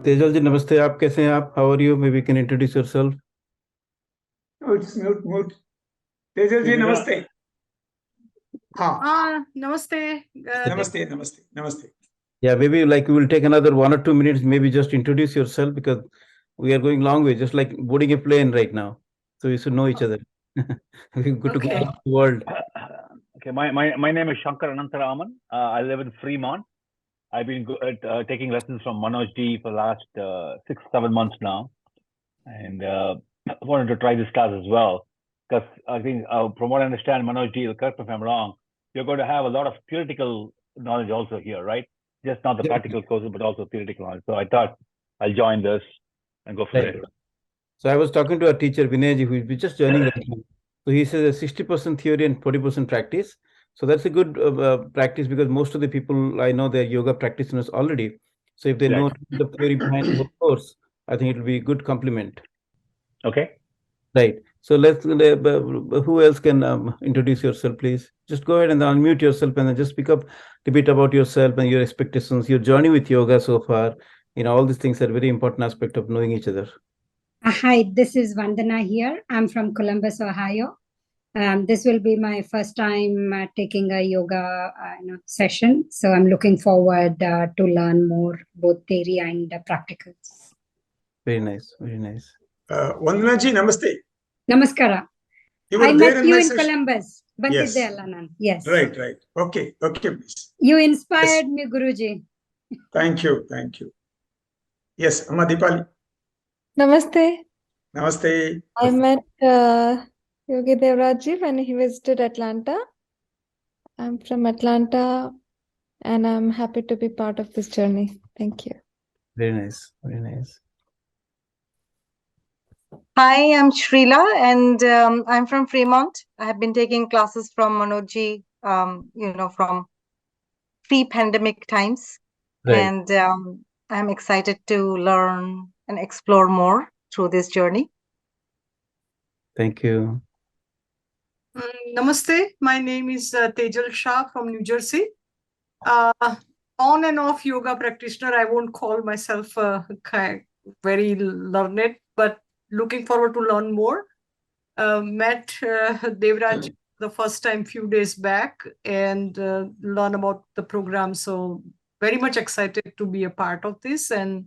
तेजल जी नमस्ते, आप कैसे हैं आप? How are you? Maybe can introduce yourself. Oh, it's mute. Tejal ji नमस्ते. हाँ. Namaste. नमस्ते. Yeah, maybe like we will take another 1 or 2 minutes, maybe just introduce yourself because we are going long way, just like boarding a plane right now. So you should know each other. We're good to go Okay. around the world. Okay, my name is Shankar Anantaraman. I live in Fremont. I've been taking lessons from Manoj Ji for the last 6-7 months now, and wanted to try this class as well because I think from what I understand, Manoj Ji, correct me if I'm wrong, you're going to have a lot of theoretical knowledge also here, right? Just not the practical courses, but also theoretical knowledge. So I thought I'll join this and go from Right. there. So I was talking to our teacher Vinay ji, who is just joining right now. So he says 60% theory and 40% practice. So that's a good practice because most of the people I know they're yoga practitioners already. So if they know the theory behind the whole course, I think it will be a good complement. Okay. Right. So let's. Who else can introduce yourself, please? Just go ahead and unmute yourself and then just speak up a bit about yourself and your expectations, your journey with yoga so far. All these things are very important aspect of knowing each other. Hi, this is Vandana here. I'm from Columbus, Ohio. This will be my first time taking a yoga session. So I'm looking forward to learn more, both theory and practicals. Very nice. Very nice. Vandana ji, namaste. Namaskara. I met you in Columbus. Yes. Yes. Right. Okay, please. You inspired me, Guruji. Thank you. Yes, Amma Dipali. Namaste. I met Yogi Devraj when he visited Atlanta. I'm from Atlanta and I'm happy to be part of this journey. Thank you. Very nice. Very nice. Hi, I'm Shrila and I'm from Fremont. I have been taking classes from Manoj, from pre-pandemic times. Right. And I'm excited to learn and explore more through this journey. Thank you. Namaste. My name is Tejal Shah from New Jersey. On and off yoga practitioner. I won't call myself very learned, but looking forward to learn more. Met Devraj the first time few days back and learn about the program. So very much excited to be a part of this and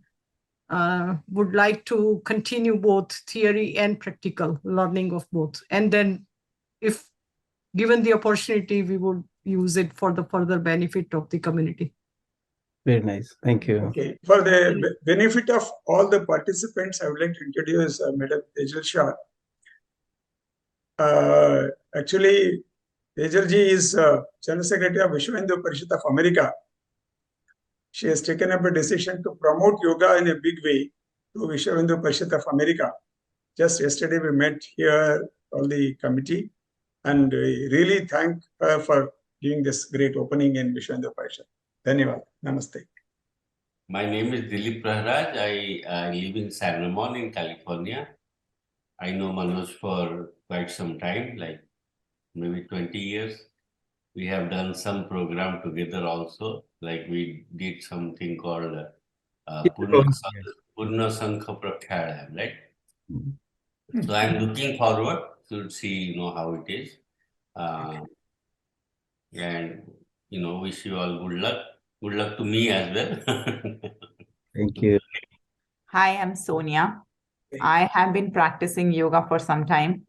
would like to continue both theory and practical learning of both. And then if given the opportunity, we would use it for the further benefit of the community. Very nice. Thank you. Okay. For the benefit of all the participants, I would like to introduce Madam Tejal Shah. Actually, Tejal ji is General Secretary of Vishwa Hindu Parishad of America. She has taken up a decision to promote yoga in a big way to Vishwa Hindu Parishad of America. Just yesterday we met here, all the committee, and we really thank her for giving this great opening in Vishwa Hindu Parishad. Dhanyavad. Namaste. My name is Dilip Praharaj. I live in San Ramon in California. I know Manoj for quite some time, like maybe 20 years. We have done some program together also, like we did something called Purna Sankha Prakhyaram, right? So I'm looking forward to see, how it is. And, wish you all good luck. Good luck to me as well. Thank you. Hi, I'm Sonia. I have been practicing yoga for some time.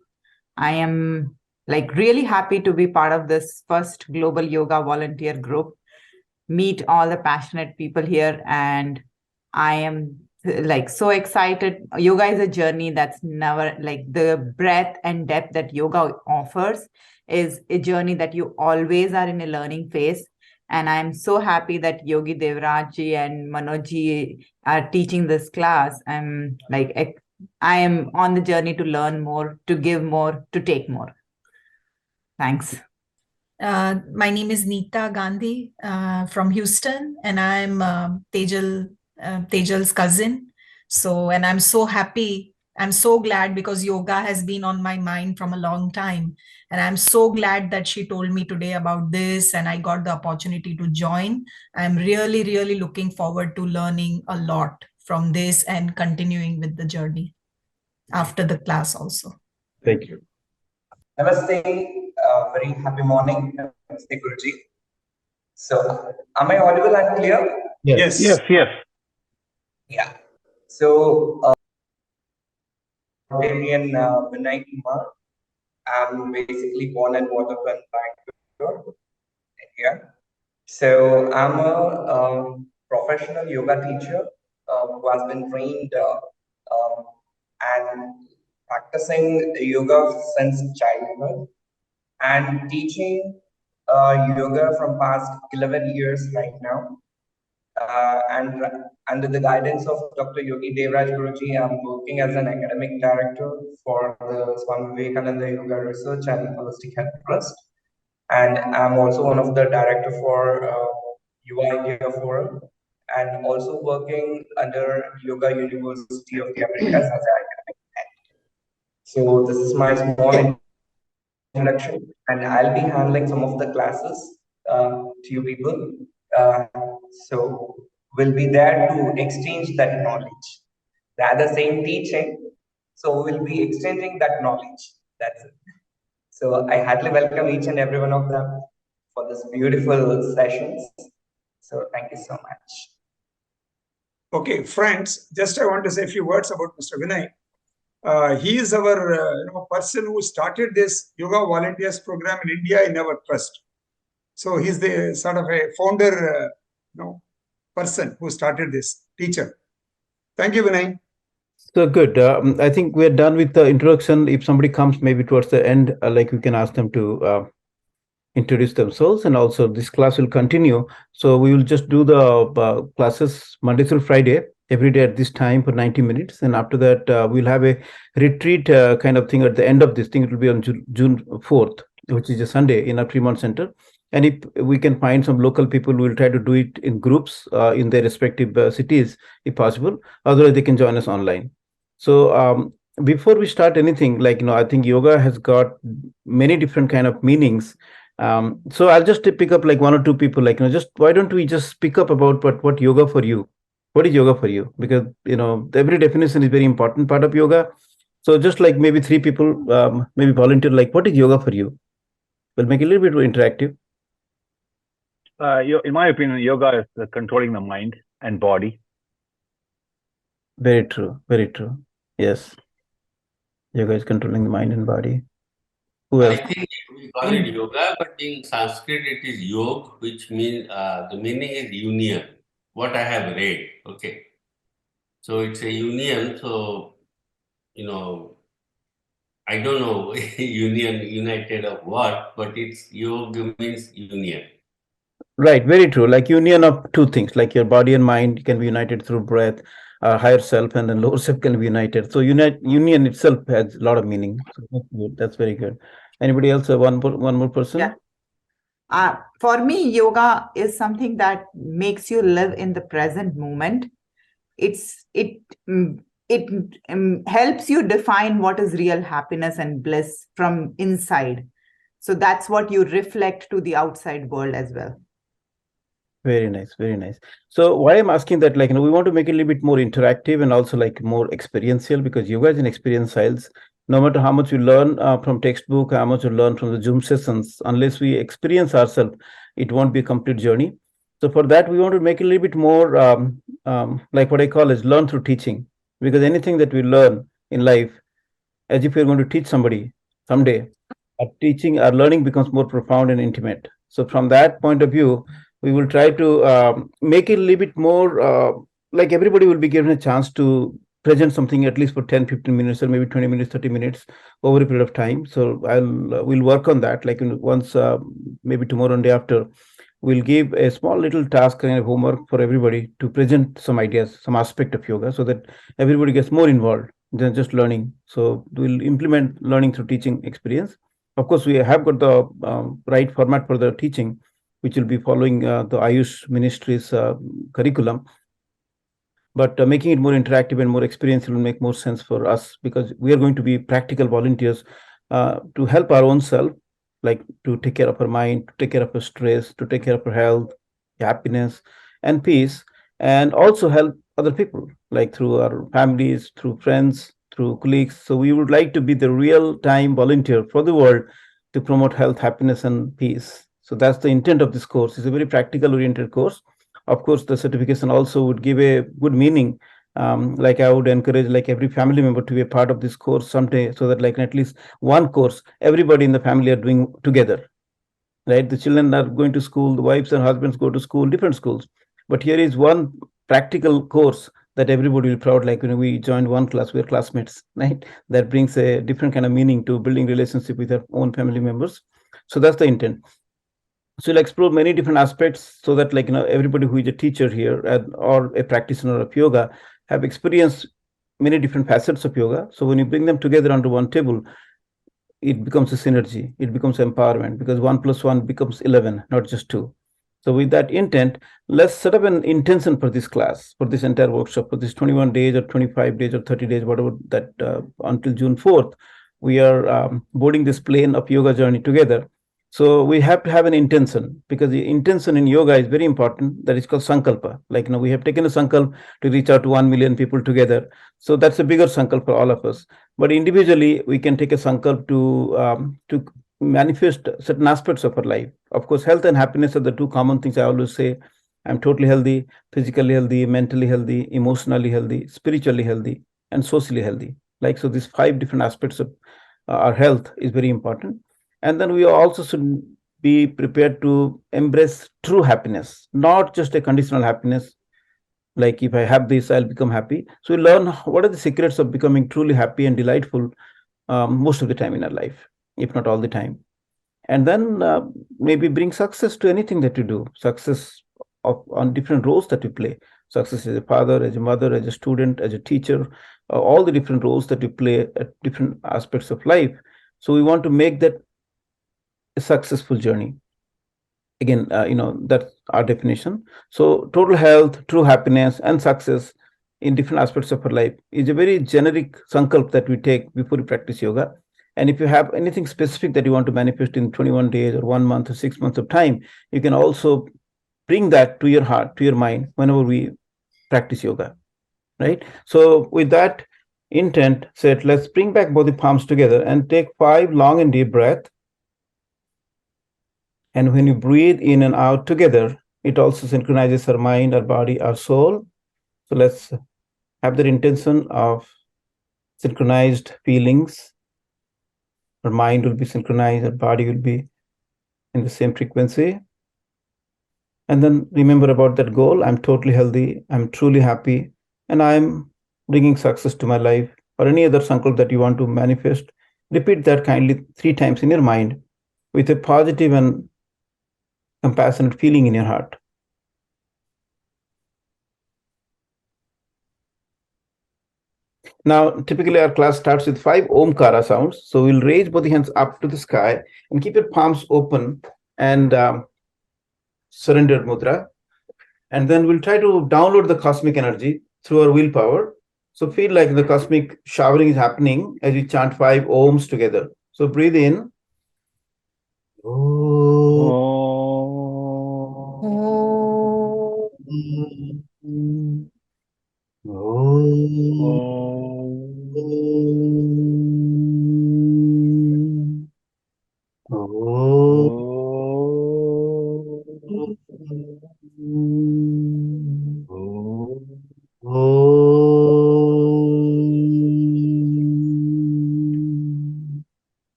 I am really happy to be part of this first global yoga volunteer group, meet all the passionate people here, and I am so excited. Yoga is a journey that's never the breadth and depth that yoga offers is a journey that you always are in a learning phase. And I'm so happy that Yogi Devraj ji and Manoj ji are teaching this class. I am on the journey to learn more, to give more, to take more. Thanks. My name is Neeta Gandhi from Houston, and I'm Tejal's cousin. And I'm so happy. I'm so glad because yoga has been on my mind from a long time. And I'm so glad that she told me today about this and I got the opportunity to join. I'm really, really looking forward to learning a lot from this and continuing with the journey after the class also. Thank you. Namaste, very happy morning. Namaste, Guruji. So, am I audible and clear? Yes. Yes, yes. Yeah. So, Indian Vinay Kumar. I'm basically born and brought up in Bangalore, India. So, I'm a professional yoga teacher who has been trained and practicing yoga since childhood and teaching yoga from past 11 years right now. And under the guidance of Dr. Yogi Devraj Guruji, I'm working as an academic director for the Swami Vivekananda Yoga Research and Holistic Health Trust. And I'm also one of the director for UI Yoga Forum, and also working under Yoga University of the Americas as an academic head. So this is my small introduction, and I'll be handling some of the classes to you people. So we'll be there to exchange that knowledge. Rather saying teaching, so we'll be exchanging that knowledge. That's it. So I heartily welcome each and every one of them for this beautiful sessions. So thank you so much. Okay, friends, just I want to say a few words about Mr. Vinay. He is our person who started this Yoga Volunteers program in India in our trust. So he's the sort of a founder, person who started this, teacher. Thank you, Vinay. So good. I think we're done with the introduction. If somebody comes maybe towards the end, like we can ask them to introduce themselves, and also this class will continue. So we will just do the classes Monday through Friday, every day at this time for 90 minutes. And after that, we'll have a retreat kind of thing at the end of this thing. It will be on June 4th, which is a Sunday in our Fremont Center. And if we can find some local people, we'll try to do it in groups in their respective cities, if possible. Otherwise, they can join us online. So before we start anything, I think yoga has got many different kind of meanings. So I'll just pick up like one or two people, just why don't we just pick up about what yoga for you? What is yoga for you? Because, every definition is very important part of yoga. So just like maybe three people, maybe volunteer, like what is yoga for you? We'll make it a little bit more interactive. In my opinion, yoga is controlling the mind and body. Very true. Very true. Yes. Yoga is controlling the mind and body. Who else? I think we call it yoga, but in Sanskrit it is yog, which means the meaning is union. What I have read, okay. So it's a union. So, I don't know united of what, but it's yoga means union. Right, very true. Like union of two things, like your body and mind can be united through breath, higher self, and then lower self can be united. So union itself has a lot of meaning. So that's good. That's very good. Anybody else? One more person? Yeah. For me, yoga is something that makes you live in the present moment. It helps you define what is real happiness and bliss from inside. So that's what you reflect to the outside world as well. Very nice, very nice. So why I'm asking that, we want to make it a little bit more interactive and also more experiential, because yoga is an experience science. No matter how much you learn from textbook, how much you learn from the Zoom sessions, unless we experience ourselves, it won't be a complete journey. So for that, we want to make it a little bit more like what I call is learn through teaching, because anything that we learn in life, as if we're going to teach somebody someday, our learning becomes more profound and intimate. So from that point of view, we will try to make it a little bit more like everybody will be given a chance to present something at least for 10, 15 minutes, or maybe 20 minutes, 30 minutes over a period of time. So we'll work on that. Once, maybe tomorrow and day after, we'll give a small little task kind of homework for everybody to present some ideas, some aspect of yoga, so that everybody gets more involved than just learning. So we'll implement learning through teaching experience. Of course, we have got the right format for the teaching, which will be following the AYUSH Ministry's curriculum. But making it more interactive and more experiential will make more sense for us, because we are going to be practical volunteers to help our own self, like to take care of our mind, to take care of our stress, to take care of our health, happiness, and peace, and also help other people, like through our families, through friends, through colleagues. So we would like to be the real-time volunteer for the world to promote health, happiness, and peace. So that's the intent of this course. It's a very practical-oriented course. Of course, the certification also would give a good meaning. Like I would encourage like every family member to be a part of this course someday, so that like at least one course everybody in the family are doing together, right? The children are going to school, the wives and husbands go to school, different schools, but here is one practical course that everybody will be proud, like, we joined one class, we're classmates, right? That brings a different kind of meaning to building relationship with our own family members. So that's the intent. So we'll explore many different aspects, so that like everybody who is a teacher here or a practitioner of yoga have experienced many different facets of yoga. So when you bring them together onto one table, it becomes a synergy, it becomes empowerment, because 1 + 1 becomes 11, not just 2. So with that intent, let's set up an intention for this class, for this entire workshop, for this 21 days or 25 days or 30 days, whatever that, until June 4th, we are boarding this plane of yoga journey together. So we have to have an intention, because the intention in yoga is very important. That is called sankalpa. Like, we have taken a sankalp to reach out to 1 million people together. So that's a bigger sankalp for all of us. But individually, we can take a sankalp to manifest certain aspects of our life. Of course, health and happiness are the two common things I always say. I'm totally healthy, physically healthy, mentally healthy, emotionally healthy, spiritually healthy, and socially healthy. Like, so these 5 different aspects of our health is very important. And then we also should be prepared to embrace true happiness, not just a conditional happiness. Like, if I have this, I'll become happy. So we learn what are the secrets of becoming truly happy and delightful most of the time in our life, if not all the time. And then maybe bring success to anything that you do, success on different roles that you play. Success as a father, as a mother, as a student, as a teacher, all the different roles that you play at different aspects of life. So we want to make that a successful journey. Again, that's our definition. So total health, true happiness, and success in different aspects of our life is a very generic sankalp that we take before we practice yoga. And if you have anything specific that you want to manifest in 21 days or 1 month or 6 months of time, you can also bring that to your heart, to your mind, whenever we practice yoga, right? So with that intent set, let's bring back both the palms together and take 5 long and deep breaths. And when you breathe in and out together, it also synchronizes our mind, our body, our soul. So let's have that intention of synchronized feelings. Our mind will be synchronized, our body will be in the same frequency. And then remember about that goal. I'm totally healthy, I'm truly happy, and I'm bringing success to my life, or any other sankalp that you want to manifest. Repeat that kindly 3 times in your mind with a positive and compassionate feeling in your heart. Now, typically our class starts with 5 Omkara sounds. So we'll raise both the hands up to the sky and keep your palms open and surrender mudra. And then we'll try to download the cosmic energy through our willpower. So feel like the cosmic showering is happening as we chant 5 Oms together. So breathe in.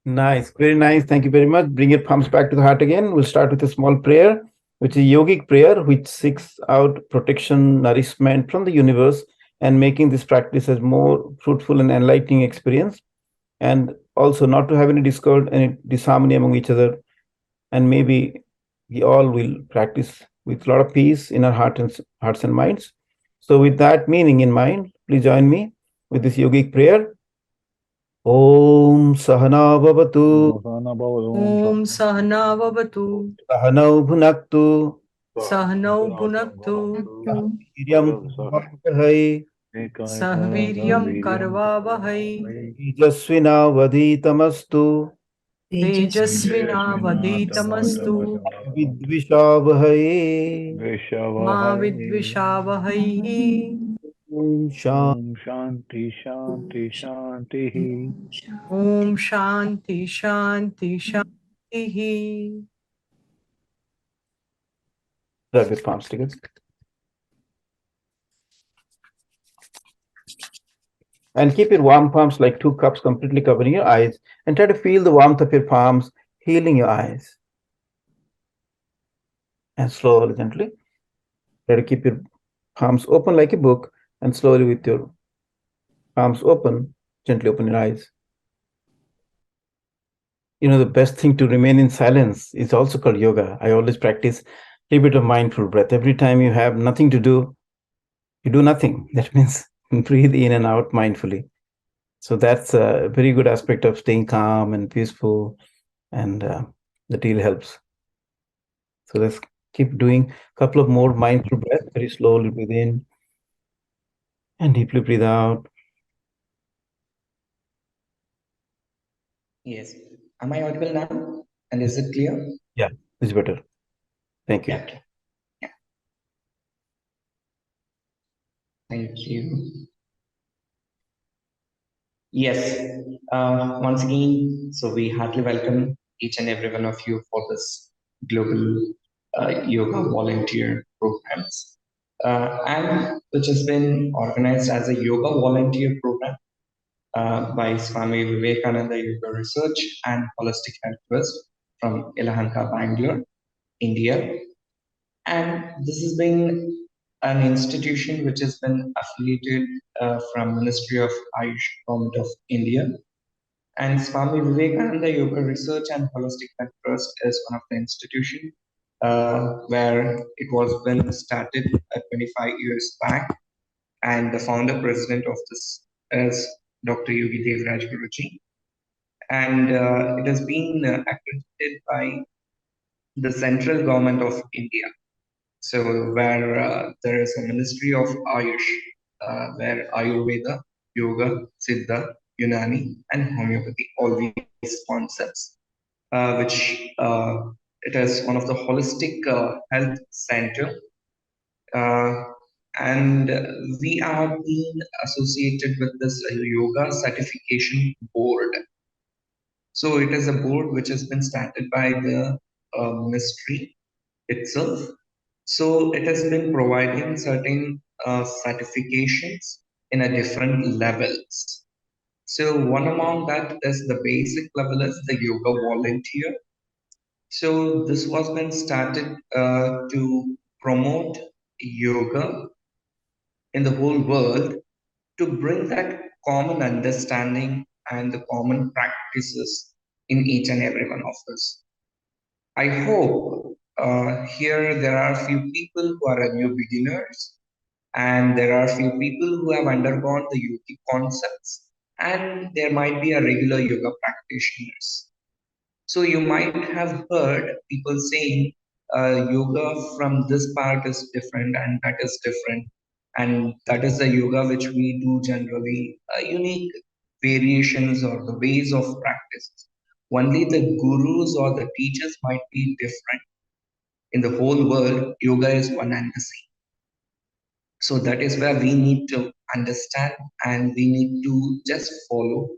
Nice, very nice. Thank you very much. Bring your palms back to the heart again. We'll start with a small prayer, which is a yogic prayer, which seeks out protection, nourishment from the universe, and making this practice as more fruitful and enlightening experience, and also not to have any discord and disharmony among each other. And maybe we all will practice with a lot of peace in our hearts and minds. So with that meaning in mind, please join me with this yogic prayer. Om Sahana Bhavatu. Om Sahana Vavatu. Sahanau Bhunaktu. Sahanau Bhunaktu. Viryam Karvavahai. Sahviryam Karvavahai. Tejasvina Vadhitamastu. तेजस्विनावधीतमस्तु विद्विषावहै मा विद्विषावहैः ॐ Om Shanti Shanti Shanti. ॐ शान्ति शान्ति शान्तिः Rub your palms together. And keep your warm palms like 2 cups completely covering your eyes, and try to feel the warmth of your palms healing your eyes. And slowly, gently, try to keep your palms open like a book, and slowly with your palms open, gently open your eyes. You know, the best thing to remain in silence is also called yoga. I always practice a little bit of mindful breath. Every time you have nothing to do, you do nothing. That means breathe in and out mindfully. So that's a very good aspect of staying calm and peaceful, and that really helps. So let's keep doing a couple of more mindful breaths. Very slowly breathe in and deeply breathe out. Yes. Am I audible now? And is it clear? Yeah, it's better. Thank you. Yeah. Yeah. Thank you. Yes. Once again, so we heartily welcome each and every one of you for this global yoga volunteer programs, and which has been organized as a yoga volunteer program by Swami Vivekananda Yoga Research and Holistic Health Trust from Ilahanka, Bangalore, India. And this has been an institution which has been affiliated from Ministry of AYUSH, Government of India. And Swami Vivekananda Yoga Research and Holistic Health Trust is one of the institutions where it was been started 25 years back. And the founder president of this is Dr. Yogi Devraj Guruji. And it has been accredited by the central government of India. So where there is a Ministry of AYUSH, where Ayurveda, Yoga, Siddha, Unani, and Homeopathy, all these concepts, which it is one of the holistic health center. And we are being associated with this yoga certification board. So it is a board which has been started by the ministry itself. So it has been providing certain certifications in a different levels. So one among that is the basic level is the yoga volunteer. So this was been started to promote yoga in the whole world, to bring that common understanding and the common practices in each and every one of us. I hope here there are few people who are new beginners, and there are few people who have undergone the yogic concepts, and there might be a regular yoga practitioners. So you might have heard people saying yoga from this part is different and that is different, and that is the yoga which we do generally, unique variations or the ways of practice. Only the gurus or the teachers might be different. In the whole world, yoga is one and the same. So that is where we need to understand, and we need to just follow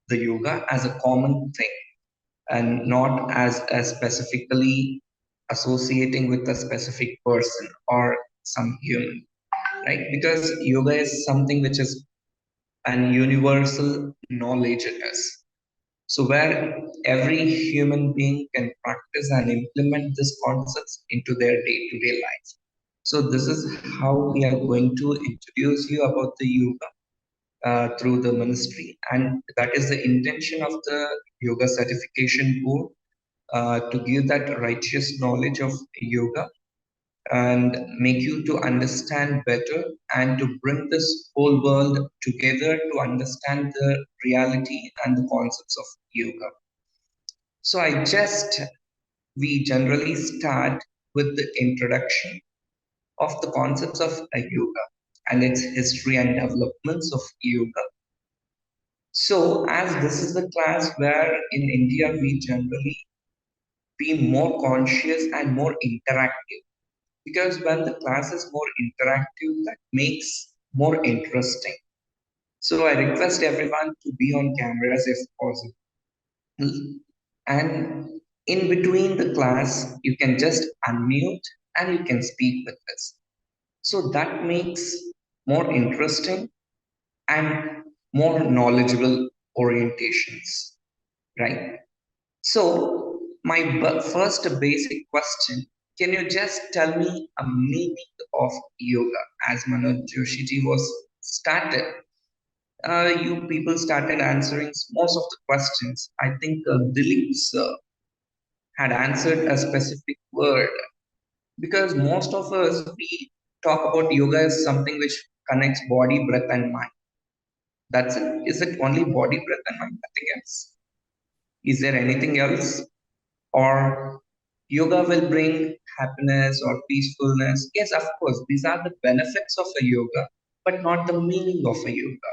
the yoga as a common thing, and not as a specifically associating with a specific person or some human, right? Because yoga is something which is an universal knowledge it is. So where every human being can practice and implement these concepts into their day-to-day life. So this is how we are going to introduce you about the yoga through the ministry, and that is the intention of the yoga certification board, to give that righteous knowledge of yoga and make you to understand better, and to bring this whole world together to understand the reality and the concepts of yoga. So we generally start with the introduction of the concepts of yoga and its history and developments of yoga. So as this is the class where in India we generally be more conscious and more interactive, because when the class is more interactive, that makes more interesting. So I request everyone to be on cameras if possible. And in between the class, you can just unmute and you can speak with us. So that makes more interesting and more knowledgeable orientations, right? So my first basic question, can you just tell me a meaning of yoga? As Manoj Joshi ji was started, you people started answering most of the questions. I think Dilip sir had answered a specific word, because most of us, we talk about yoga as something which connects body, breath and mind. That's it. Is it only body, breath and mind? Nothing else? Is there anything else? Or yoga will bring happiness or peacefulness? Yes, of course, these are the benefits of a yoga, but not the meaning of a yoga,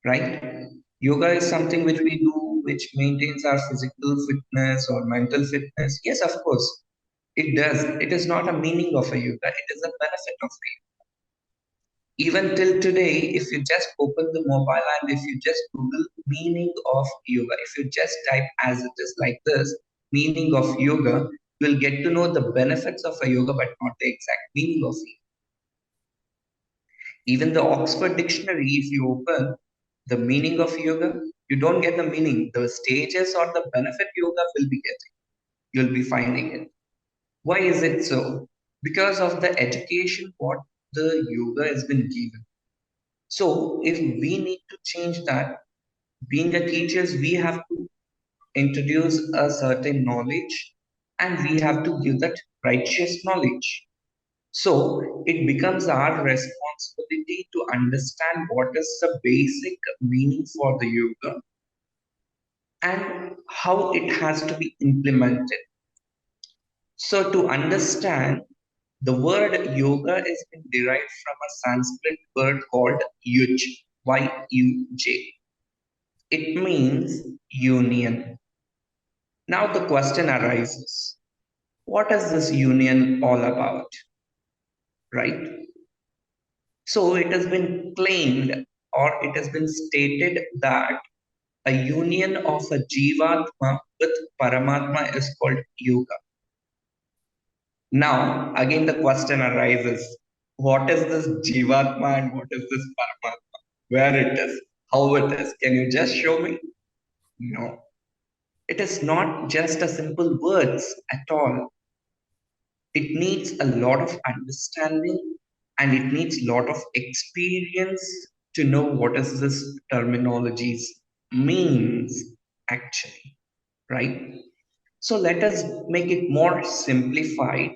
right? Yoga is something which we do, which maintains our physical fitness or mental fitness. Yes, of course, it does. It is not a meaning of a yoga, it is a benefit of a yoga. Even till today, if you just open the mobile and if you just Google meaning of yoga, if you just type as it is like this, meaning of yoga, you will get to know the benefits of a yoga, but not the exact meaning of it. Even the Oxford Dictionary, if you open the meaning of yoga, you don't get the meaning. The stages or the benefit yoga will be getting. You'll be finding it. Why is it so? Because of the education what the yoga has been given. So if we need to change that, being a teachers, we have to introduce a certain knowledge and we have to give that righteous knowledge. So it becomes our responsibility to understand what is the basic meaning for the yoga and how it has to be implemented. So to understand, the word yoga is derived from a Sanskrit word called yuj, Y-U-J. It means union. Now the question arises, what is this union all about, right? So it has been claimed or it has been stated that a union of a Jivatma with Paramatma is called yoga. Now, again, the question arises, what is this Jivatma and what is this Paramatma? Where it is, how it is? Can you just show me? No. It is not just a simple words at all. It needs a lot of understanding and it needs a lot of experience to know what is this terminologies means actually, right? So let us make it more simplified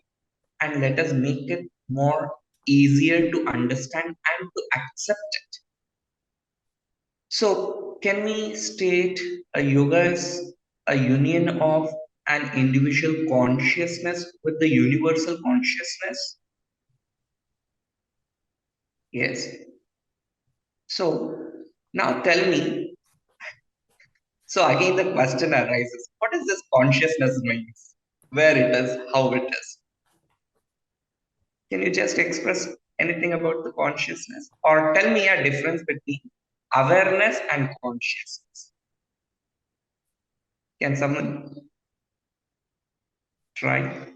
and let us make it more easier to understand and to accept it. So can we state a yoga is a union of an individual consciousness with the universal consciousness? Yes. So now tell me, so again the question arises, what is this consciousness means? Where it is, how it is? Can you just express anything about the consciousness? Or tell me a difference between awareness and consciousness. Can someone try?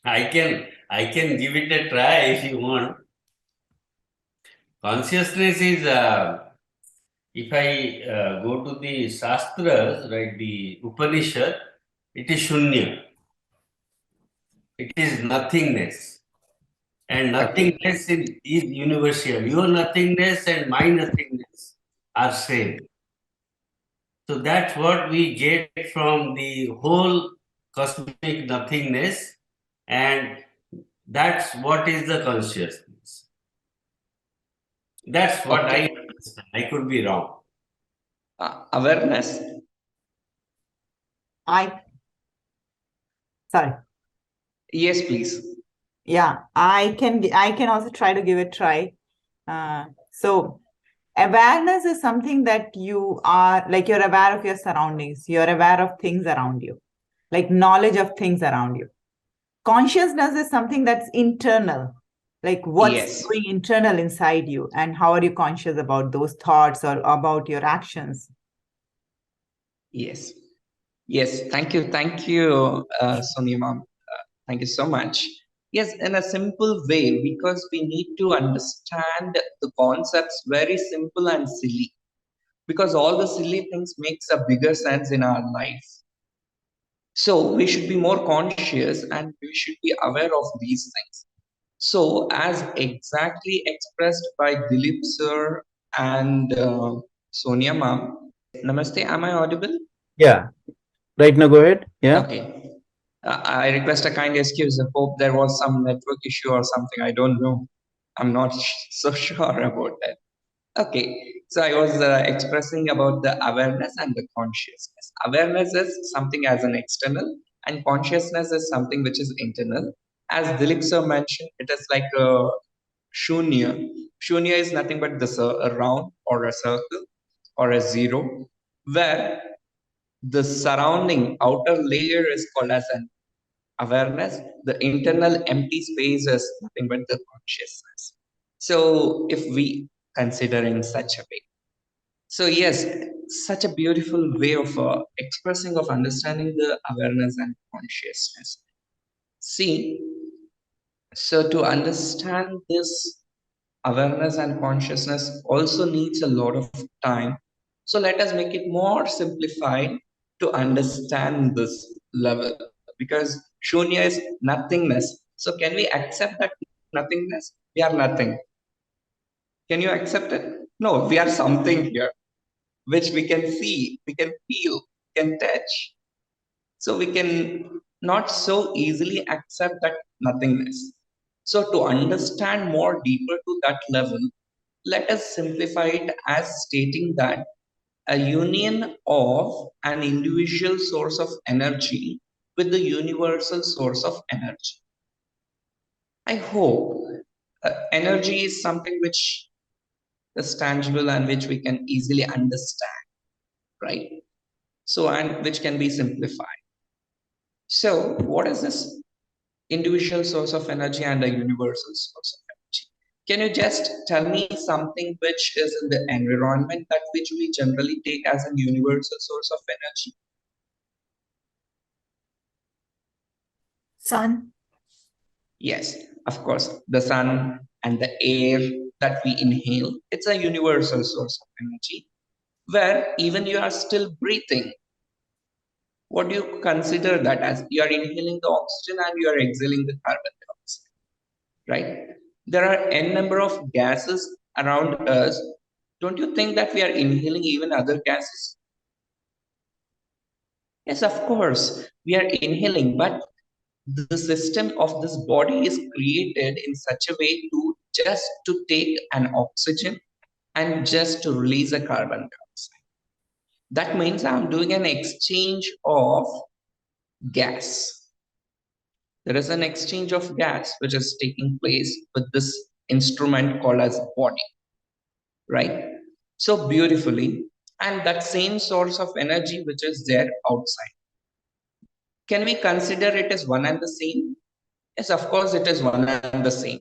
I can give it a try if you want. Consciousness is, if I go to the Shastras, right, the Upanishad, it is Shunya. It is nothingness. And nothingness is universal. Your nothingness and my nothingness are same. So that's what we get from the whole cosmic nothingness, and that's what is the consciousness. That's what I understand. I could be wrong. Awareness. Sorry. Yes, please. Yeah, I can also try to give it a try. So awareness is something that you are, like, you're aware of your surroundings, you're aware of things around you, like knowledge of things around you. Consciousness is something that's internal, like what's going internal inside you, and how are you conscious about those thoughts or about your actions. Yes. Thank you, Sonia ma'am. Thank you so much. Yes, in a simple way, because we need to understand the concepts very simple and silly, because all the silly things makes a bigger sense in our life. So we should be more conscious and we should be aware of these things. So as exactly expressed by Dilip sir and Sonia ma'am, Namaste, am I audible? Yeah. Right now, go ahead. Yeah. Okay. I request a kind excuse. I hope there was some network issue or something. I don't know. I'm not so sure about that. Okay. So I was expressing about the awareness and the consciousness. Awareness is something as an external, and consciousness is something which is internal. As Dilip sir mentioned, it is like a shunya. Shunya is nothing but a round or a circle or a zero, where the surrounding outer layer is called as an awareness. The internal empty space is nothing but the consciousness. So if we consider in such a way, so yes, such a beautiful way of expressing, of understanding the awareness and consciousness. See, so to understand this awareness and consciousness also needs a lot of time. So let us make it more simplified to understand this level, because shunya is nothingness. So can we accept that nothingness? We are nothing. Can you accept it? No, we are something here, which we can see, we can feel, we can touch. So we can not so easily accept that nothingness. So to understand more deeper to that level, let us simplify it as stating that a union of an individual source of energy with the universal source of energy. I hope energy is something which is tangible and which we can easily understand, right? So, and which can be simplified. So, what is this individual source of energy and a universal source of energy? Can you just tell me something which is in the environment that which we generally take as a universal source of energy? Sun. Yes, of course, the sun and the air that we inhale, it's a universal source of energy, where even you are still breathing. What do you consider that as? You are inhaling the oxygen and you are exhaling the carbon dioxide, right? There are n number of gases around us. Don't you think that we are inhaling even other gases? Yes, of course, we are inhaling, but the system of this body is created in such a way to just to take an oxygen and just to release a carbon dioxide. That means I'm doing an exchange of gas. There is an exchange of gas which is taking place with this instrument called as body, right? So beautifully, and that same source of energy which is there outside, can we consider it as one and the same? Yes, of course it is one and the same.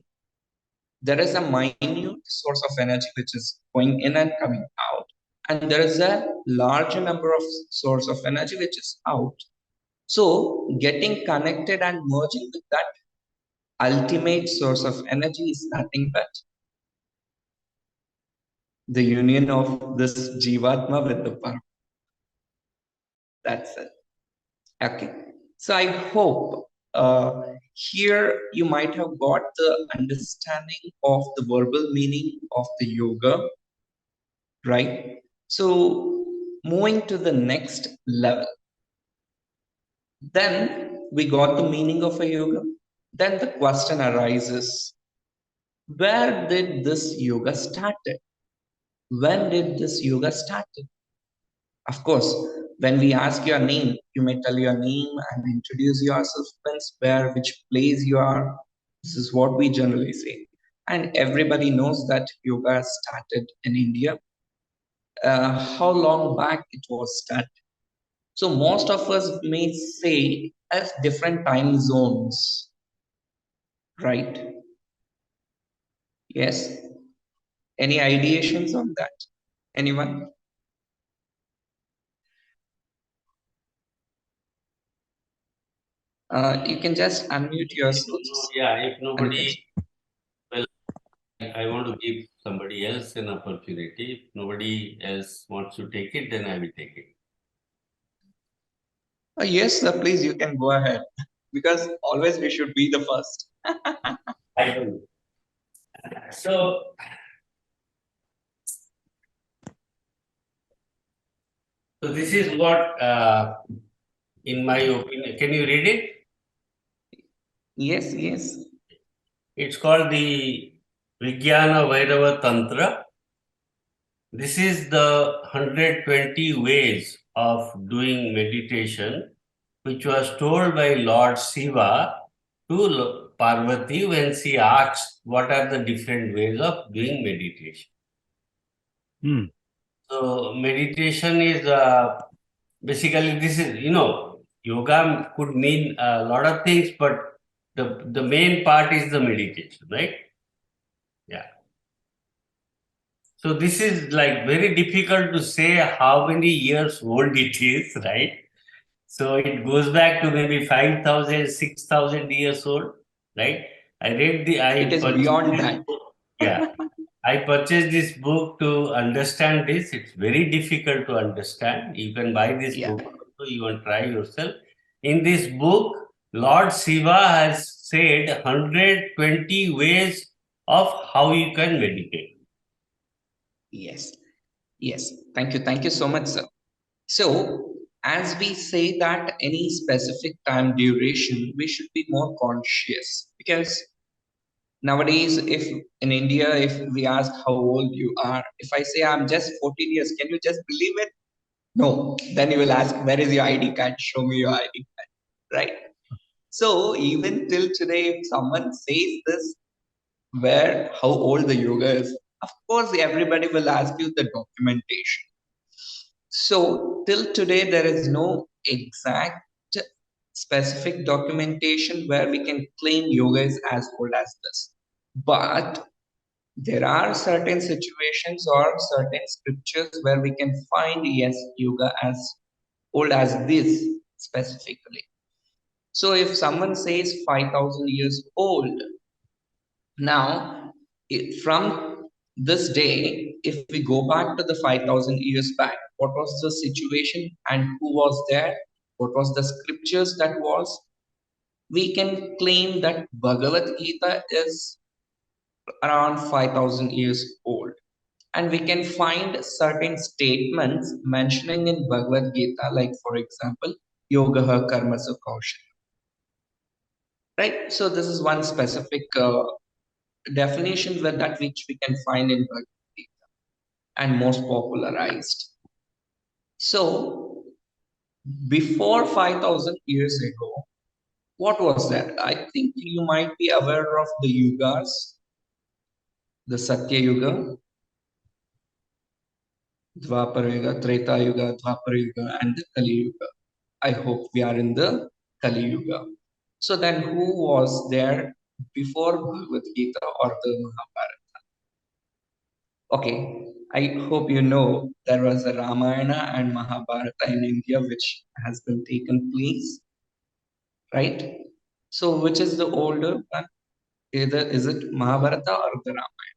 There is a minute source of energy which is going in and coming out, and there is a large number of source of energy which is out. So getting connected and merging with that ultimate source of energy is nothing but the union of this Jivatma with the Param. That's it. Okay. So I hope here you might have got the understanding of the verbal meaning of the yoga, right? So moving to the next level, then we got the meaning of a yoga. Then the question arises, where did this yoga started? When did this yoga started? Of course, when we ask your name, you may tell your name and introduce yourself, where, which place you are. This is what we generally say. and everybody knows that yoga started in India. How long back it was started? So most of us may say as different time zones, right? Yes. Any ideations on that? Anyone? You can just unmute yourselves. Yeah, if nobody, well, I want to give somebody else an opportunity. If nobody else wants to take it, then I will take it. Yes, sir, please, you can go ahead. Because always we should be the first. I will. So, this is what, in my opinion, can you read it? Yes, yes. It's called the Vijnana Vairava Tantra. This is the 120 ways of doing meditation, which was told by Lord Shiva to Parvati when she asked what are the different ways of doing meditation. So meditation is basically, this is, yoga could mean a lot of things, but the main part is the meditation, right? Yeah. So this is like very difficult to say how many years old it is, right? So it goes back to maybe 5,000, 6,000 years old, right? It is beyond that. Yeah. I purchased this book to understand this. It's very difficult to understand. You can buy this book also, you can try yourself. In this book, Lord Shiva has said 120 ways of how you can meditate. Yes, yes. Thank you. Thank you so much, sir. So, as we say that any specific time duration, we should be more conscious because nowadays, if in India, if we ask how old you are, if I say I'm just 14 years, can you just believe it? No. Then you will ask, where is your ID card? Show me your ID card, right? So even till today, if someone says this, how old the yoga is, of course, everybody will ask you the documentation. So till today, there is no exact specific documentation where we can claim yoga is as old as this. But there are certain situations or certain scriptures where we can find, yes, yoga as old as this specifically. So if someone says 5,000 years old, now from this day, if we go back to the 5,000 years back, what was the situation and who was there? What was the scriptures that was? We can claim that Bhagavad Gita is around 5,000 years old. And we can find certain statements mentioning in Bhagavad Gita, like for example, Yogaha Karmasu Kaushal. Right? So this is one specific definition that which we can find in Bhagavad Gita and most popularized. So before 5,000 years ago, what was that? I think you might be aware of the yugas, the Satya Yuga, Dwapara Yuga, Treta Yuga, Dwapara Yuga, and the Kali Yuga. I hope we are in the Kali Yuga. So then who was there before Bhagavad Gita or the Mahabharata? Okay, I hope you know there was a Ramayana and Mahabharata in India which has been taken place, right? So which is the older one? Either is it Mahabharata or the Ramayana?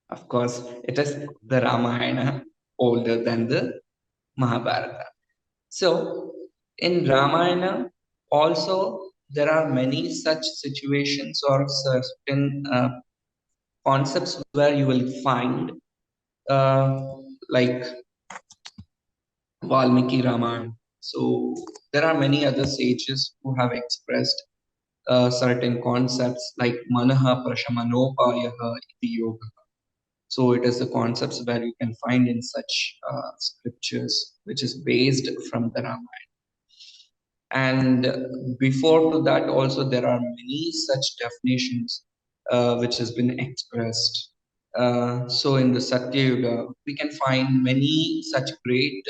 Of course, it is the Ramayana older than the Mahabharata. So in Ramayana, also there are many such situations or certain concepts where you will find like Valmiki Ramayana. So there are many other sages who have expressed certain concepts like Manaha Prashamanopayaha iti yoga. So it is the concepts where you can find in such scriptures, which is based from the Ramayana. And before to that also there are many such definitions which has been expressed. So in the Satya Yuga, we can find many such great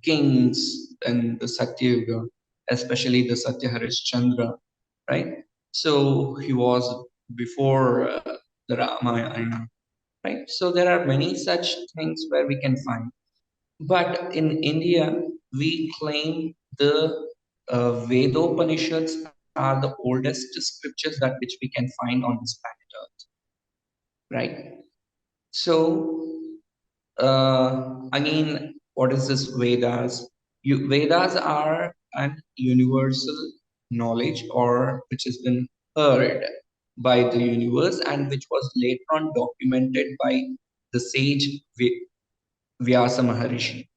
kings in the Satya Yuga, especially the Satya Harishchandra, right? So he was before the Ramayana, right? So there are many such things where we can find. But in India, we claim the Vedopanishads are the oldest scriptures that which we can find on this planet Earth, right? So again, what is this Vedas? Vedas are an universal knowledge or which has been heard by the universe and which was later on documented by the sage Vyasa Maharishi.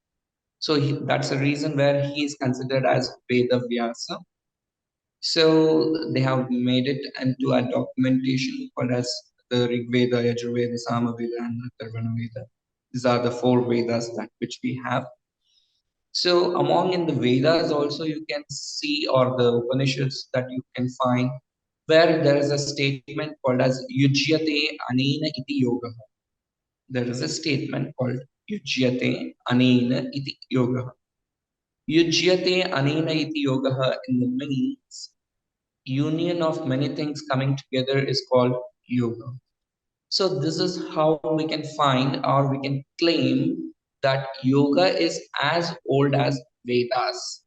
So that's the reason where he is considered as Veda Vyasa. So they have made it into a documentation called as the Rig Veda, Yajurveda, Samaveda, and Atharvana Veda. These are the 4 Vedas that which we have. So among in the Vedas also you can see, or the Upanishads that you can find, where there is a statement called as Yujyate Anena Iti Yoga. There is a statement called Yujyate Anena Iti Yoga. Yujyate Anena Iti Yoga in the means union of many things coming together is called yoga. So this is how we can find or we can claim that yoga is as old as Vedas.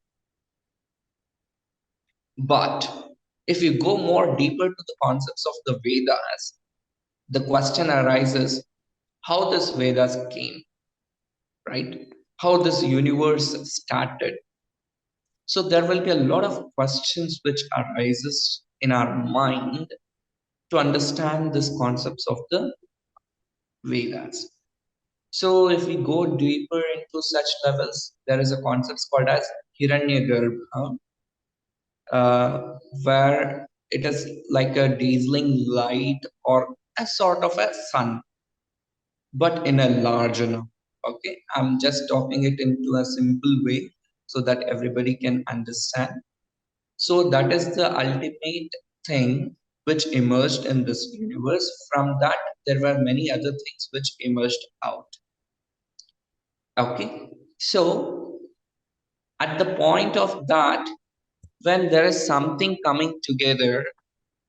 But if you go more deeper to the concepts of the Vedas, the question arises how this Vedas came, right? How this universe started. So there will be a lot of questions which arises in our mind to understand these concepts of the Vedas. So if we go deeper into such levels, there is a concept called as Hiranyagarbha, where it is like a dazzling light or a sort of a sun, but in a larger number. Okay, I'm just talking it into a simple way so that everybody can understand. So that is the ultimate thing which emerged in this universe. From that, there were many other things which emerged out. Okay, so at the point of that, when there is something coming together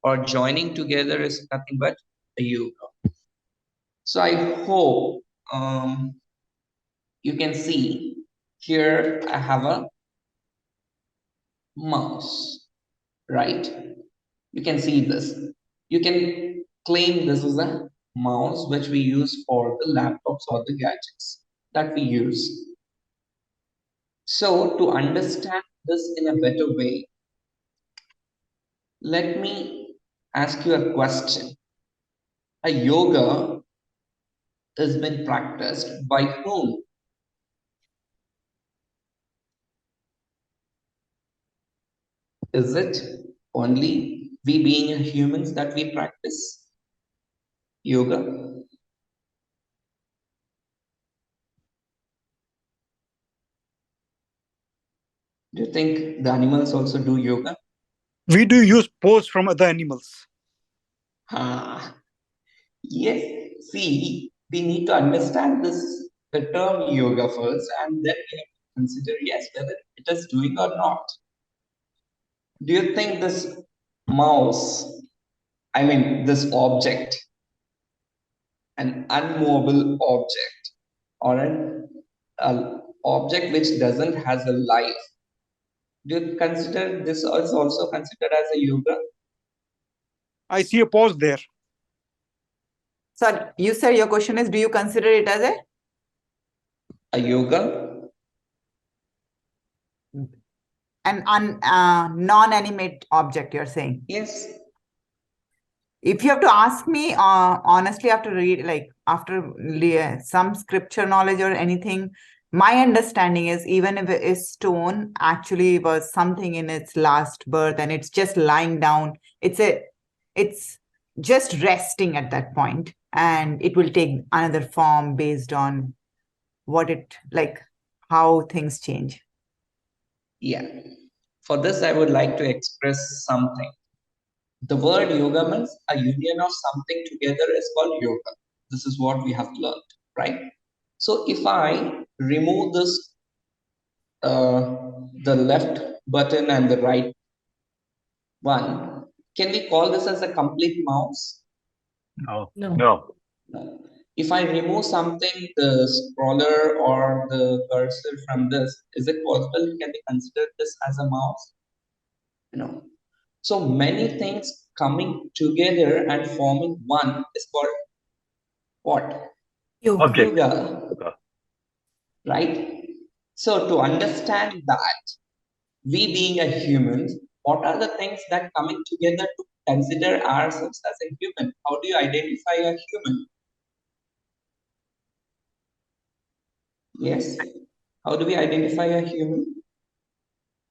or joining together is nothing but a yoga. So I hope you can see here I have a mouse, right? You can see this. You can claim this is a mouse which we use for the laptops or the gadgets that we use. So to understand this in a better way, let me ask you a question. A yoga has been practiced by whom? Is it only we being humans that we practice yoga? Do you think the animals also do yoga? We do use pose from other animals. Yes. See, we need to understand this, the term yoga first, and then we have to consider, yes, whether it is doing or not. Do you think this mouse, I mean, this object, an unmovable object, or an object which doesn't has a life, do you consider this is also considered as a yoga? I see a pause there. Sir, you said your question is, do you consider it as a yoga? An non-animate object, you're saying? Yes. If you have to ask me, honestly, after some scripture knowledge or anything, my understanding is even if a stone actually was something in its last birth and it's just lying down, it's just resting at that point, and it will take another form based on what how things change. Yeah. For this, I would like to express something. The word yoga means a union of something together is called yoga. This is what we have learned, right? So if I remove this, the left button and the right one, can we call this as a complete mouse? No. No. No. No. If I remove something, the scroller or the cursor from this, is it possible? Can we consider this as a mouse? No. So many things coming together and forming one is called what? Object. Yoga. Right? So to understand that, we being a human, what are the things that coming together to consider ourselves as a human? How do you identify a human? Yes. How do we identify a human?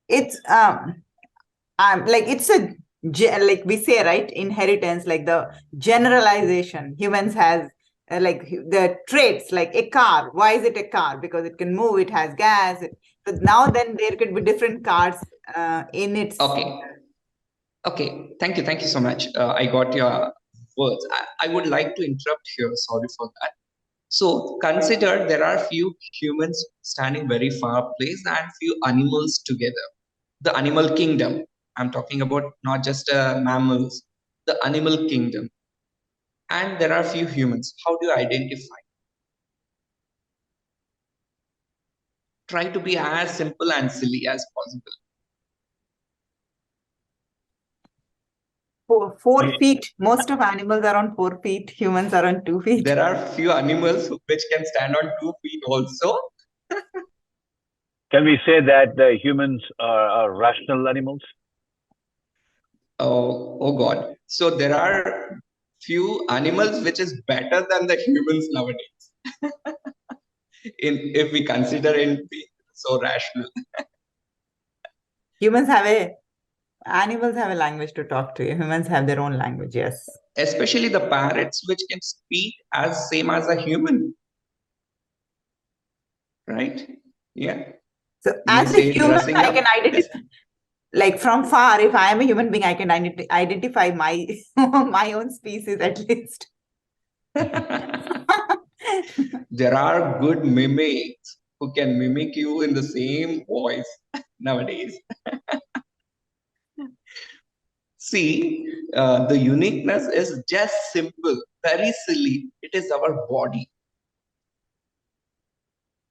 It's like it's a like we say, right, inheritance, like the generalization humans has, like the traits, like a car. Why is it a car? Because it can move, it has gas. But now then there could be different cars in its. Okay, thank you so much. I got your words. I would like to interrupt here, sorry for that. So consider there are few humans standing very far place and few animals together. The animal kingdom. I'm talking about not just mammals, the animal kingdom. And there are few humans. How do you identify? Try to be as simple and silly as possible. 4 feet. Most of animals are on 4 feet. Humans are on 2 feet. There are few animals which can stand on 2 feet also. Can we say that the humans are rational animals? Oh God. So there are few animals which is better than the humans nowadays. If we consider in being so rational. Animals have a language to talk to. Humans have their own language, yes. Especially the parrots, which can speak as same as a human. Right? Yeah. So as a human, I can identify, like from far, if I am a human being, I can identify my my own species at least. There are good mimics who can mimic you in the same voice nowadays. See, the uniqueness is just simple, very silly. It is our body.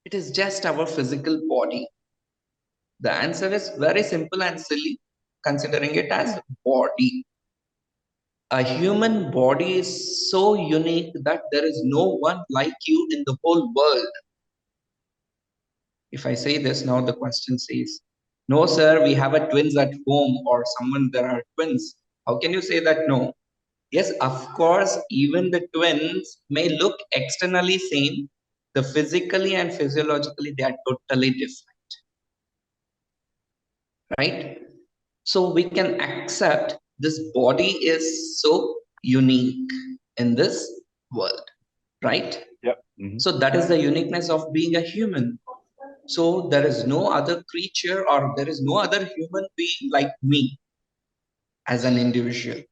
It is just our physical body. The answer is very simple and silly, considering it as body. A human body is so unique that there is no one like you in the whole world. If I say this now, the question says, no, sir, we have a twins at home, or someone, there are twins. How can you say that? No. Yes, of course, even the twins may look externally same, the physically and physiologically, they are totally different. Right? So we can accept this body is so unique in this world. Right? Yep. So that is the uniqueness of being a human. So there is no other creature or there is no other human being like me as an individual.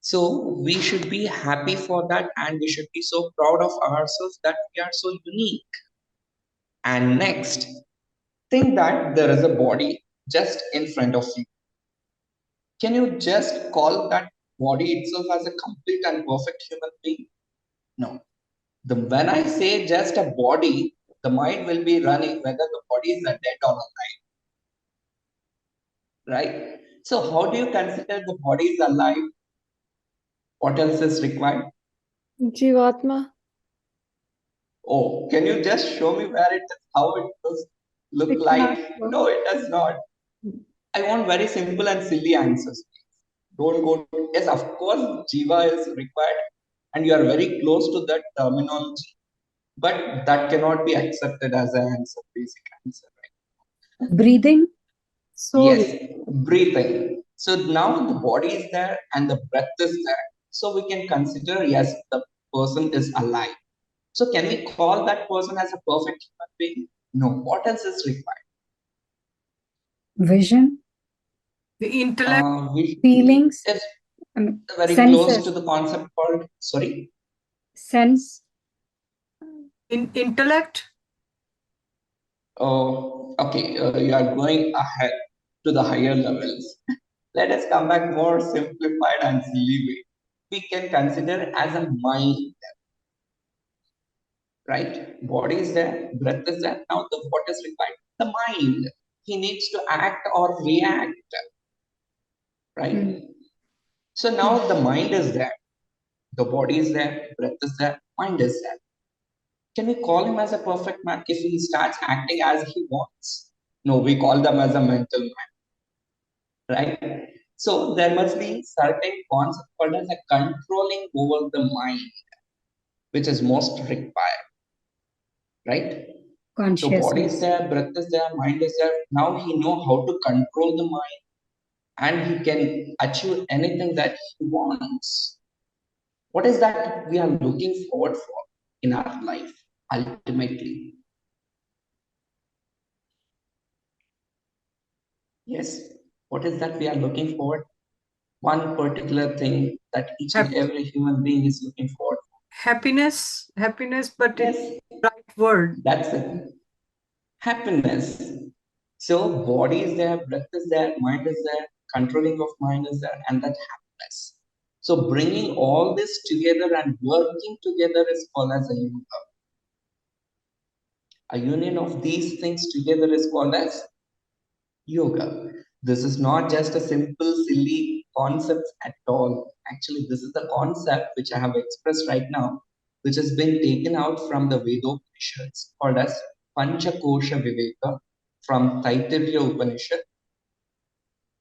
So we should be happy for that, and we should be so proud of ourselves that we are so unique. And next, think that there is a body just in front of you. Can you just call that body itself as a complete and perfect human being? No. When I say just a body, the mind will be running whether the body is dead or alive. Right? So how do you consider the body is alive? What else is required? Jivatma. Oh, can you just show me where it is, how it does look like? No, it does not. I want very simple and silly answers. Don't go. Yes, of course, Jiva is required, and you are very close to that terminology, but that cannot be accepted as an answer, basic answer. Right? Breathing. So yes, breathing. So now the body is there and the breath is there. So we can consider, yes, the person is alive. So can we call that person as a perfect human being? No. What else is required? Vision, The intellect, feelings, Yes, very close to senses, the concept called, sorry? sense, intellect. Oh, okay. You are going ahead to the higher levels. Let us come back more simplified and silly way. We can consider it as a mind, right? Body is there, breath is there. Now, what is required? The mind. He needs to act or react, right? So now the mind is there, the body is there, breath is there, mind is there. Can we call him as a perfect man if he starts acting as he wants? No, we call them as a mental man, right? So there must be certain concept called as a controlling over the mind, which is most required, right? So body is consciousness. there, breath is there, mind is there. Now he know how to control the mind, and he can achieve anything that he wants. What is that we are looking forward for in our life ultimately? Yes, what is that we are looking forward? One particular thing that each and every human being is looking forward. Happiness, but Yes, in the right word. that's it. Happiness. So body is there, breath is there, mind is there, controlling of mind is there, and that happiness. So bringing all this together and working together is called as a union. A union of these things together is called as yoga. This is not just a simple, silly concept at all. Actually, this is the concept which I have expressed right now, which has been taken out from the Vedopanishads called as Panchakosha Viveka from Taittiriya Upanishad.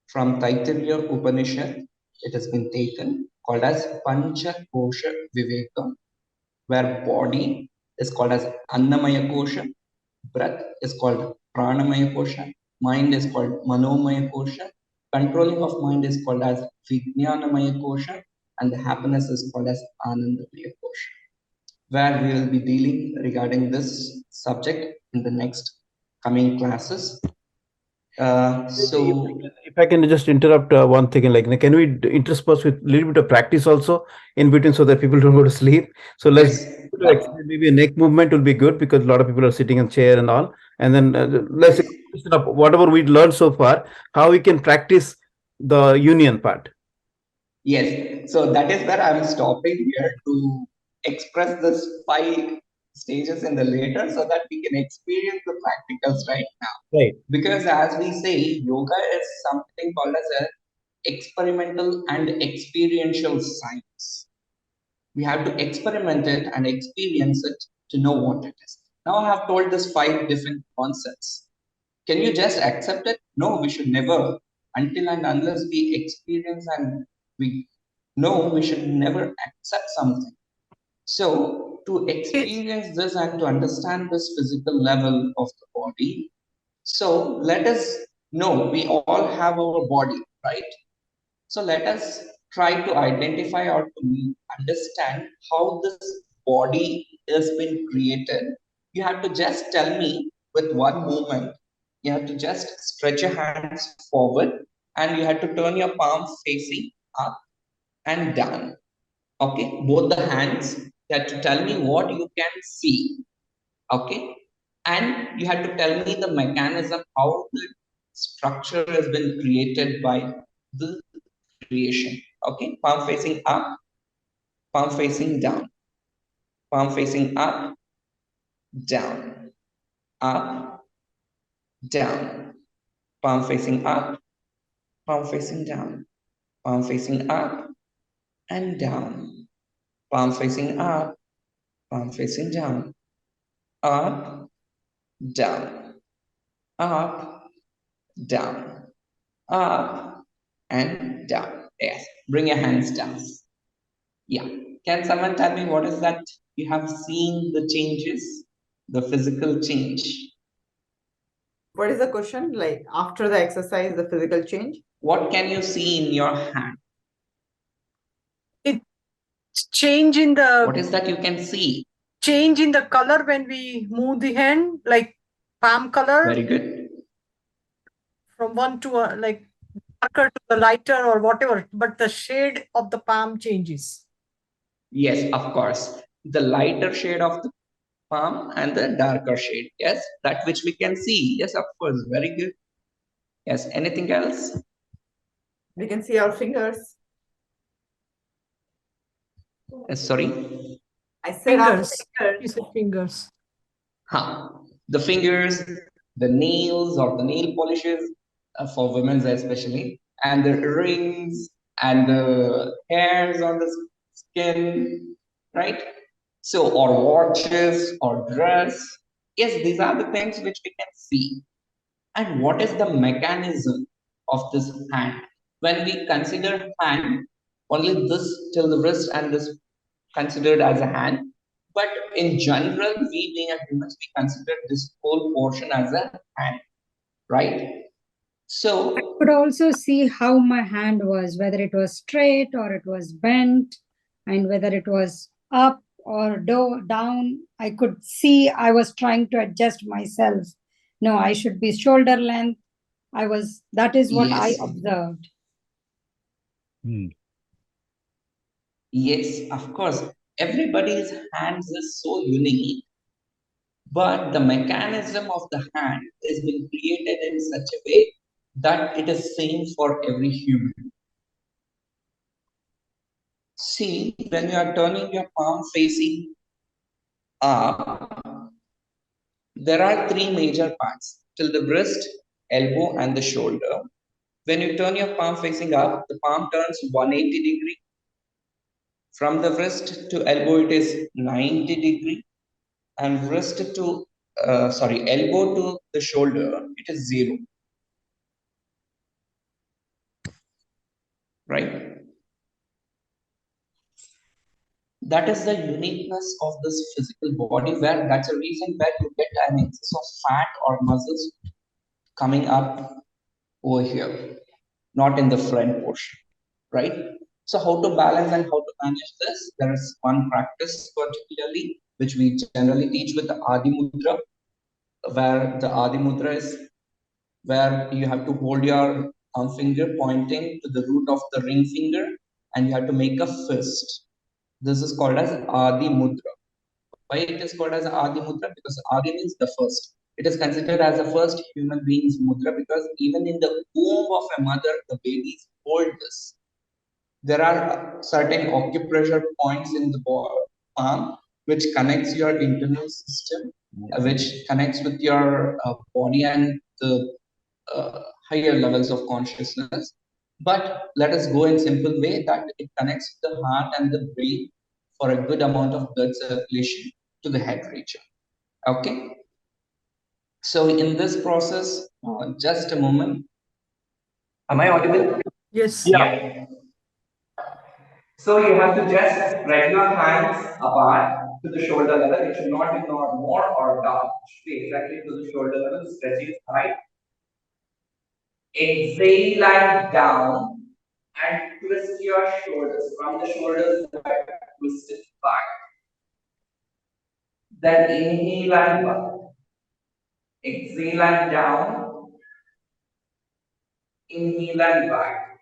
From Taittiriya Upanishad, it has been taken called as Panchakosha Viveka, where body is called as Annamaya Kosha, breath is called Pranamaya Kosha, mind is called Manomaya Kosha, controlling of mind is called as Vijnanamaya Kosha, and the happiness is called as Anandamaya Kosha, where we will be dealing regarding this subject in the next coming classes. If I can just interrupt one thing, like, can we intersperse with a little bit of practice also in between so that people don't go to sleep? So let's maybe a neck movement will be good because a lot of people are sitting in chair and all. And then let's whatever we learned so far, how we can practice the union part. Yes, so that is where I'm stopping here to express this 5 stages in the later so that we can experience the practicals right now. Right. Because as we say, yoga is something called as a experimental and experiential science. We have to experiment it and experience it to know what it is. Now I have told this 5 different concepts. Can you just accept it? No, we should never. Until and unless we experience and we know, we should never accept something. So to experience this and to understand this physical level of the body, so let us know we all have our body, right? So let us try to identify or to understand how this body has been created. You have to just tell me with one movement. You have to just stretch your hands forward and you have to turn your palm facing up and down. Okay, both the hands. You have to tell me what you can see. Okay, and you have to tell me the mechanism, how the structure has been created by the creation. Okay, palm facing up, palm facing down, palm facing up, down, up, down, palm facing up, palm facing down, palm facing up and down, palm facing up, palm facing down, up, down, up, down, up, and down. Yes, bring your hands down. Yeah. Can someone tell me what is that you have seen the changes, the physical change? What is the question? Like after the exercise, the physical change? What can you see in your hand? It change in the. What is that you can see? Change in the color when we move the hand, like palm color. Very good. from one to like darker to the lighter or whatever, but the shade of the palm changes. Yes, of course. The lighter shade of the palm and the darker shade. Yes, that which we can see. Yes, of course. Very good. Yes. Anything else? We can see our fingers. Sorry. I said our Fingers. fingers. You said fingers. Huh. The fingers, the nails or the nail polishes for women especially, and the rings and the hairs on the skin, right? So, or watches or dress. Yes, these are the things which we can see. And what is the mechanism of this hand? When we consider hand, only this till the wrist and this considered as a hand. But in general, we being a humans, we consider this whole portion as a hand, right? So I could also see how my hand was, whether it was straight or it was bent, and whether it was up or down. I could see I was trying to adjust myself. No, I should be shoulder length. That is what I yes, observed. yes, of course, everybody's hands is so unique, but the mechanism of the hand is being created in such a way that it is same for every human. See, when you are turning your palm facing up, there are three major parts till the wrist, elbow, and the shoulder. When you turn your palm facing up, the palm turns 180 degree. From the wrist to elbow, it is 90 degree, and elbow to the shoulder, it is 0. Right? That is the uniqueness of this physical body, where that's a reason where you get an excess of fat or muscles coming up over here, not in the front portion, right? So how to balance and how to manage this? There is one practice particularly, which we generally teach with the Adi Mudra, where the Adi Mudra is where you have to hold your thumb finger pointing to the root of the ring finger, and you have to make a fist. This is called as Adi Mudra. Why it is called as Adi Mudra? Because Adi means the first. It is considered as the first human being's mudra because even in the womb of a mother, the babies hold this. There are certain acupressure points in the palm which connects your internal system, which connects with your body and the higher levels of consciousness. But let us go in simple way that it connects the heart and the brain for a good amount of blood circulation to the head region. Okay. So in this process, just a moment. Am I audible? Yes. Yeah. So you have to just spread your hands apart to the shoulder level. It should not be more or down. It should be exactly to the shoulder level. Stretch it right. Exhale and down and twist your shoulders. From the shoulders, twist it back. Then inhale and up. Exhale and down. Inhale and back.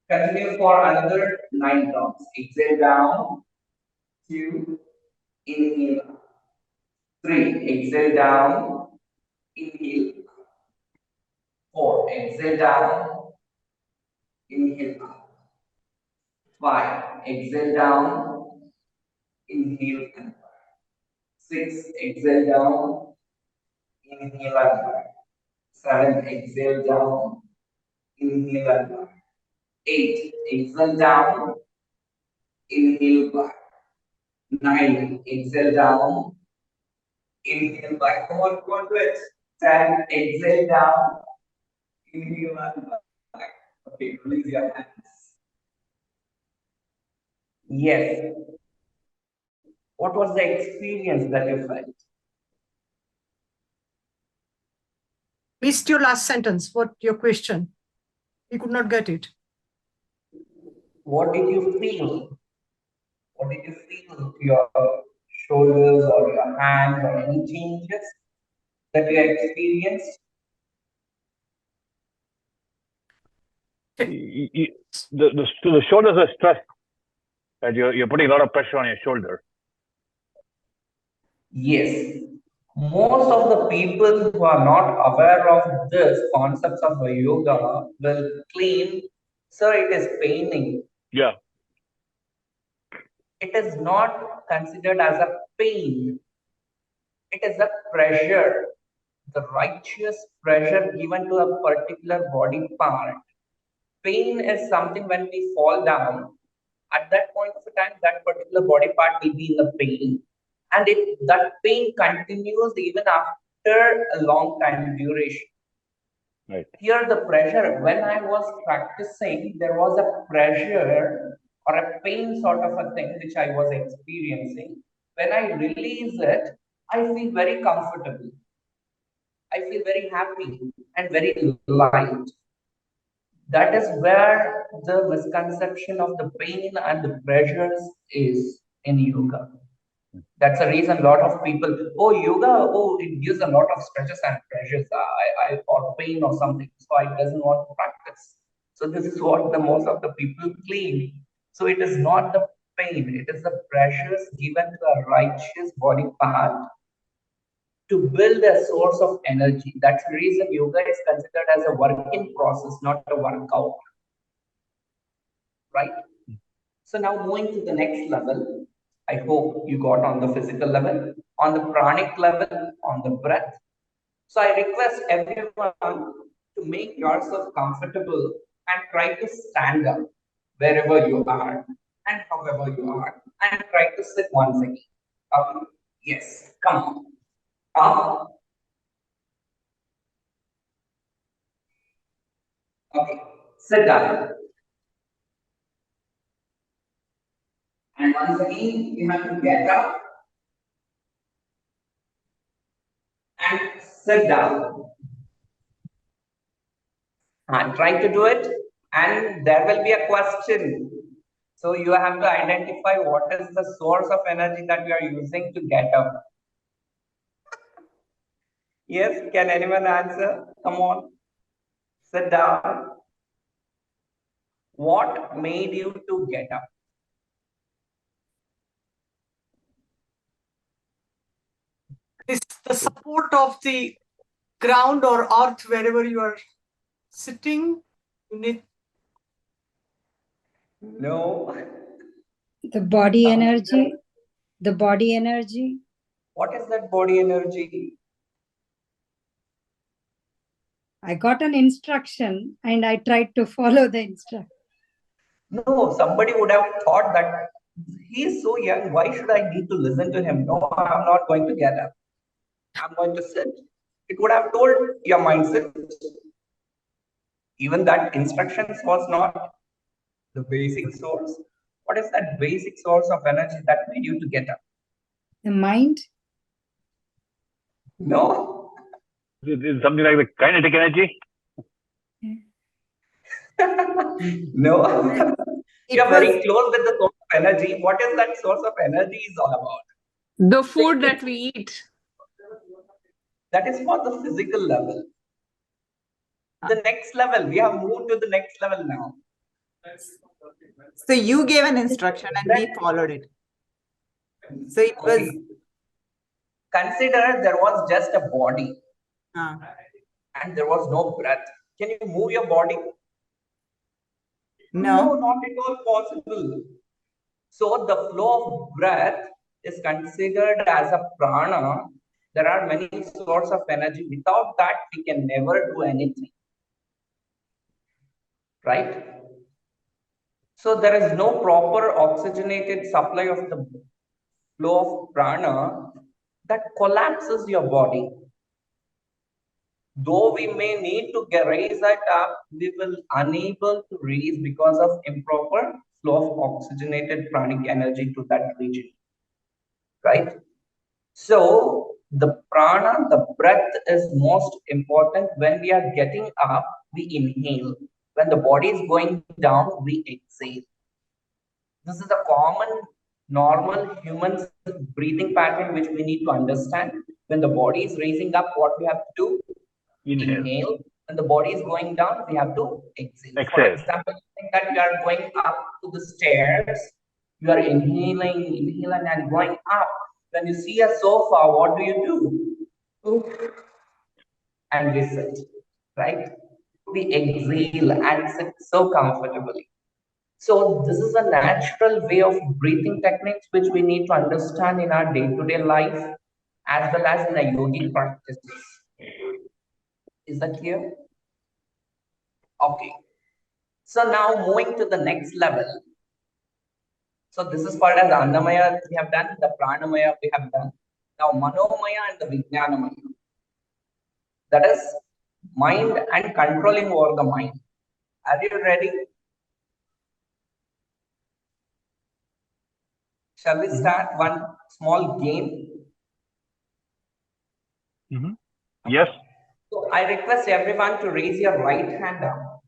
Continue for another 9 rounds. Exhale down. 2. Inhale. 3. Exhale down. Inhale. 4. Exhale down. Inhale. 5. Exhale down. Inhale. 6. Exhale down. Inhale and back. 7. Exhale down. Inhale and back. 8. Exhale down. Inhale back. 9. Exhale down. Inhale back. Come on, go on to it. 10. Exhale down. Inhale and back. Okay, release your hands. Yes. What was the experience that you felt? Missed your last sentence. What your question? You could not get it. What did you feel? What did you feel to your shoulders or your hands or any changes that you experienced? The shoulders are stressed, that you're putting a lot of pressure on your shoulder. Yes. Most of the people who are not aware of this concepts of yoga will claim, sir, it is paining. Yeah. It is not considered as a pain. It is a pressure, the righteous pressure given to a particular body part. Pain is something when we fall down, at that point of time, that particular body part will be in the pain. And that pain continues even after a long time duration. Right. Here the pressure, when I was practicing, there was a pressure or a pain sort of a thing which I was experiencing. When I release it, I feel very comfortable. I feel very happy and very light. That is where the misconception of the pain and the pressures is in yoga. That's the reason a lot of people, oh, yoga, oh, it gives a lot of stresses and pressures, or pain or something, so I doesn't want to practice. So this is what the most of the people claim. So it is not the pain, it is the pressures given to a righteous body part to build a source of energy. That's the reason yoga is considered as a working process, not a workout. Right? So now moving to the next level, I hope you got on the physical level, on the pranic level, on the breath. So I request everyone to make yourself comfortable and try to stand up wherever you are and however you are, and try to sit once again. Okay. Yes, come on. Up. Okay, sit down. And once again, you have to get up and sit down. And try to do it, and there will be a question. So you have to identify what is the source of energy that you are using to get up. Yes, can anyone answer? Come on. Sit down. What made you to get up? It's the support of the ground or earth wherever you are sitting. You need No. The body energy. The body energy. What is that body energy? I got an instruction and I tried to follow the instruction. No, somebody would have thought that he is so young, why should I need to listen to him? No, I'm not going to get up. I'm going to sit. It would have told your mindset. Even that instructions was not the basic source. What is that basic source of energy that made you to get up? The mind? No. It's something like the kinetic energy? No. You're very close with the source of energy. What is that source of energy is all about? The food that we eat. That is for the physical level. The next level, we have moved to the next level now. So you gave an instruction and we followed it. So it was. Okay. Consider there was just a body and there was no breath. Can you move your body? No, not at all possible. So the flow of breath is considered as a prana. There are many sources of energy. Without that, we can never do anything. Right? So there is no proper oxygenated supply of the flow of prana that collapses your body. Though we may need to raise it up, we will unable to raise because of improper flow of oxygenated pranic energy to that region. Right? So the prana, the breath is most important. When we are getting up, we inhale. When the body is going down, we exhale. This is a common, normal human breathing pattern which we need to understand. When the body is raising up, what we have to do? Inhale. When the body is going down, we have to exhale. For Exhale. example, think that you are going up to the stairs, you are inhaling and going up. When you see a sofa, what do? And we sit, right? We exhale and sit so comfortably. So this is a natural way of breathing techniques which we need to understand in our day-to-day life as well as in a yogic practices. Is that clear? Okay. So now moving to the next level. So this is called as Annamaya we have done, the Pranamaya we have done. Now Manomaya and the Vijnanamaya. That is mind and controlling over the mind. Are you ready? Shall we start one small game? Yes. So I request everyone to raise your right hand up.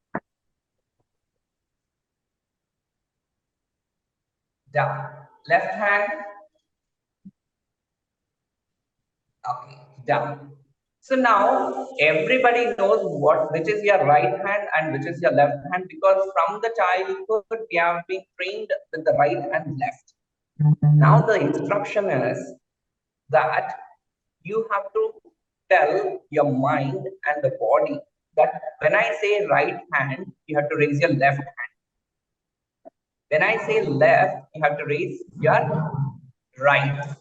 Down. Left hand. Okay, down. So now everybody knows which is your right hand and which is your left hand, because from the childhood we have been trained with the right and left. Now the instruction is that you have to tell your mind and the body that when I say right hand, you have to raise your left hand. When I say left, you have to raise your right.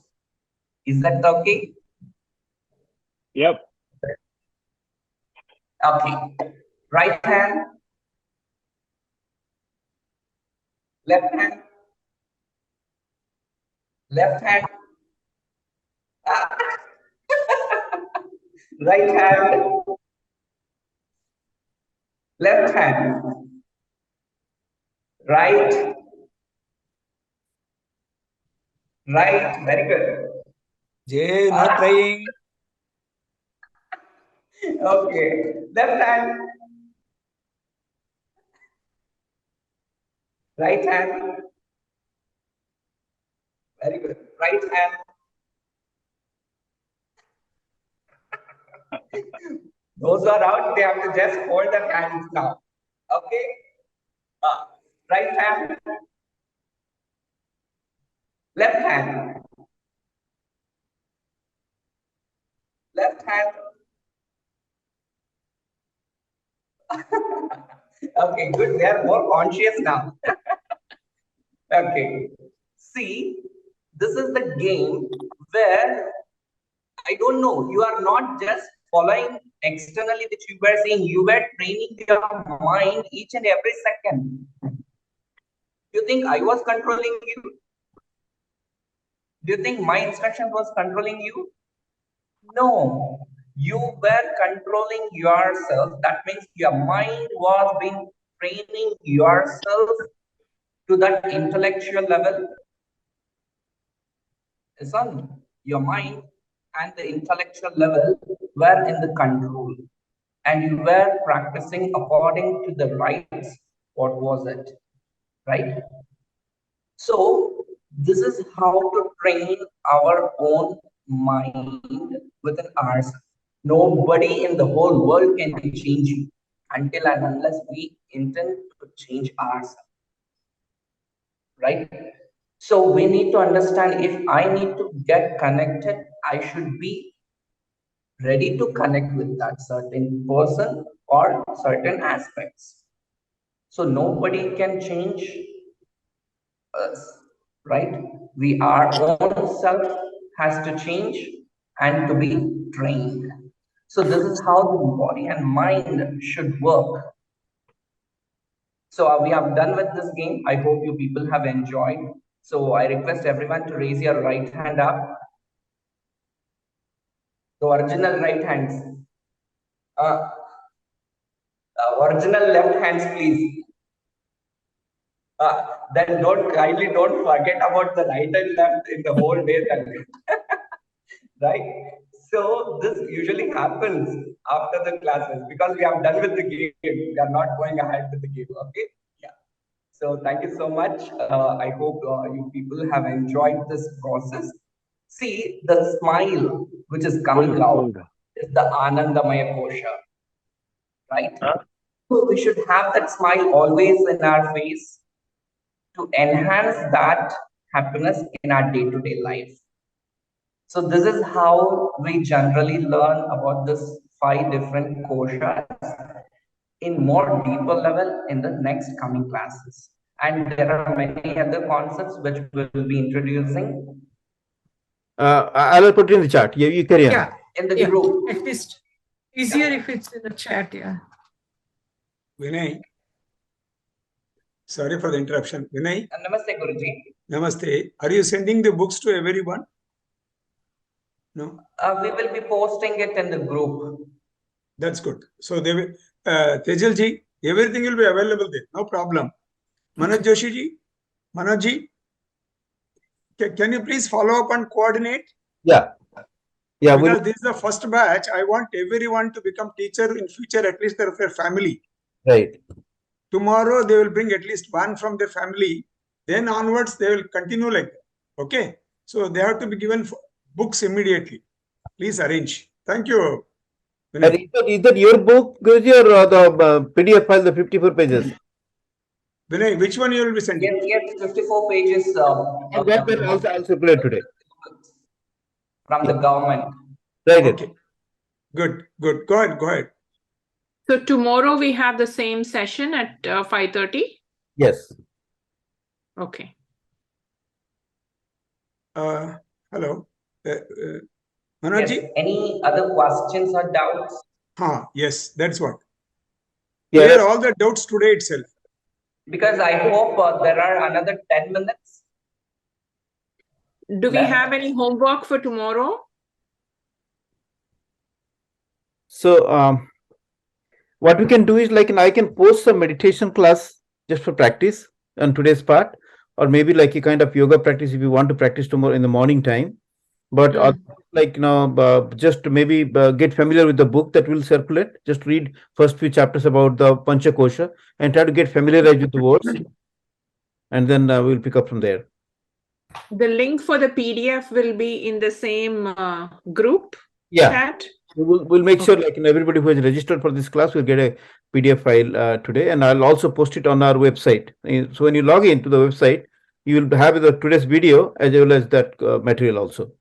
Is that okay? Yep. Okay. Right hand, left hand, left hand, right hand, left hand, right, right, very good. Jay, not trying. Okay, left hand, right hand, very good, right hand. Those who are out, they have to just hold their hands now. Okay, right hand, left hand, left hand. Okay, good. They are more conscious now. Okay. See, this is the game where I don't know, you are not just following externally which you were saying, you were training your mind each and every second. You think I was controlling you? Do you think my instruction was controlling you? No, you were controlling yourself. That means your mind was being training yourself to that intellectual level. Son, your mind and the intellectual level were in the control, and you were practicing according to the rights. What was it? Right? So this is how to train our own mind within ourselves. Nobody in the whole world can change you until and unless we intend to change ourselves. Right? So we need to understand, if I need to get connected, I should be ready to connect with that certain person or certain aspects. So nobody can change us, right? Our own self has to change and to be trained. So this is how the body and mind should work. So we have done with this game. I hope you people have enjoyed. So I request everyone to raise your right hand up. The original right hands. Original left hands, please. Then kindly don't forget about the right and left in the whole day. Right? So this usually happens after the classes because we have done with the game. We are not going ahead with the game. Okay? Yeah. So thank you so much. I hope you people have enjoyed this process. See, the smile which is coming out is the Anandamaya Kosha. right? So we should have that smile always in our face to enhance that happiness in our day-to-day life. So this is how we generally learn about this 5 different koshas in more deeper level in the next coming classes. And there are many other concepts which we'll be introducing. I'll put it in the chat. You carry on. Yeah, in the yeah. group. At least easier if it's in the chat. Yeah. Vinay, sorry for the interruption. Vinay. Namaste, Guruji. Namaste. Are you sending the books to everyone? No. We will be posting it in the group. That's good. So they will, Tejal ji, everything will be available there. No problem. Manoj Joshi ji, Manoj ji, can you please follow up and coordinate? Yeah. Yeah. Because this is the first batch. I want everyone to become teacher in future, at least their family. Right. Tomorrow they will bring at least one from their family. Then onwards they will continue like that. Okay. So they have to be given books immediately. Please arrange. Thank you. Is that your book, Guruji, or the PDF file, the 54 pages? Vinay, which one you will be sending? Yes, 54 pages. And that will also circulate today. From the government. Right. Okay. Good. Good. Go ahead. Go ahead. So tomorrow we have the same session at 5:30? Yes. Okay. Hello. Manoj ji? Yes. Any other questions or doubts? Yes, that's what. Yeah. Clear all the doubts today itself. Because I hope there are another 10 minutes. Do we have any homework for tomorrow? So what we can do is like, I can post some meditation class just for practice on today's part, or maybe like a kind of yoga practice if you want to practice tomorrow in the morning time. But like, just maybe get familiar with the book that will circulate. Just read first few chapters about the Pancha Kosha and try to get familiarized with the words. And then we'll pick up from there. The link for the PDF will be in the same group chat? We'll make sure like everybody who has registered for this class will get a PDF file today, and I'll also post it on our website. So when you log into the website, you will have the today's video as well as that material also.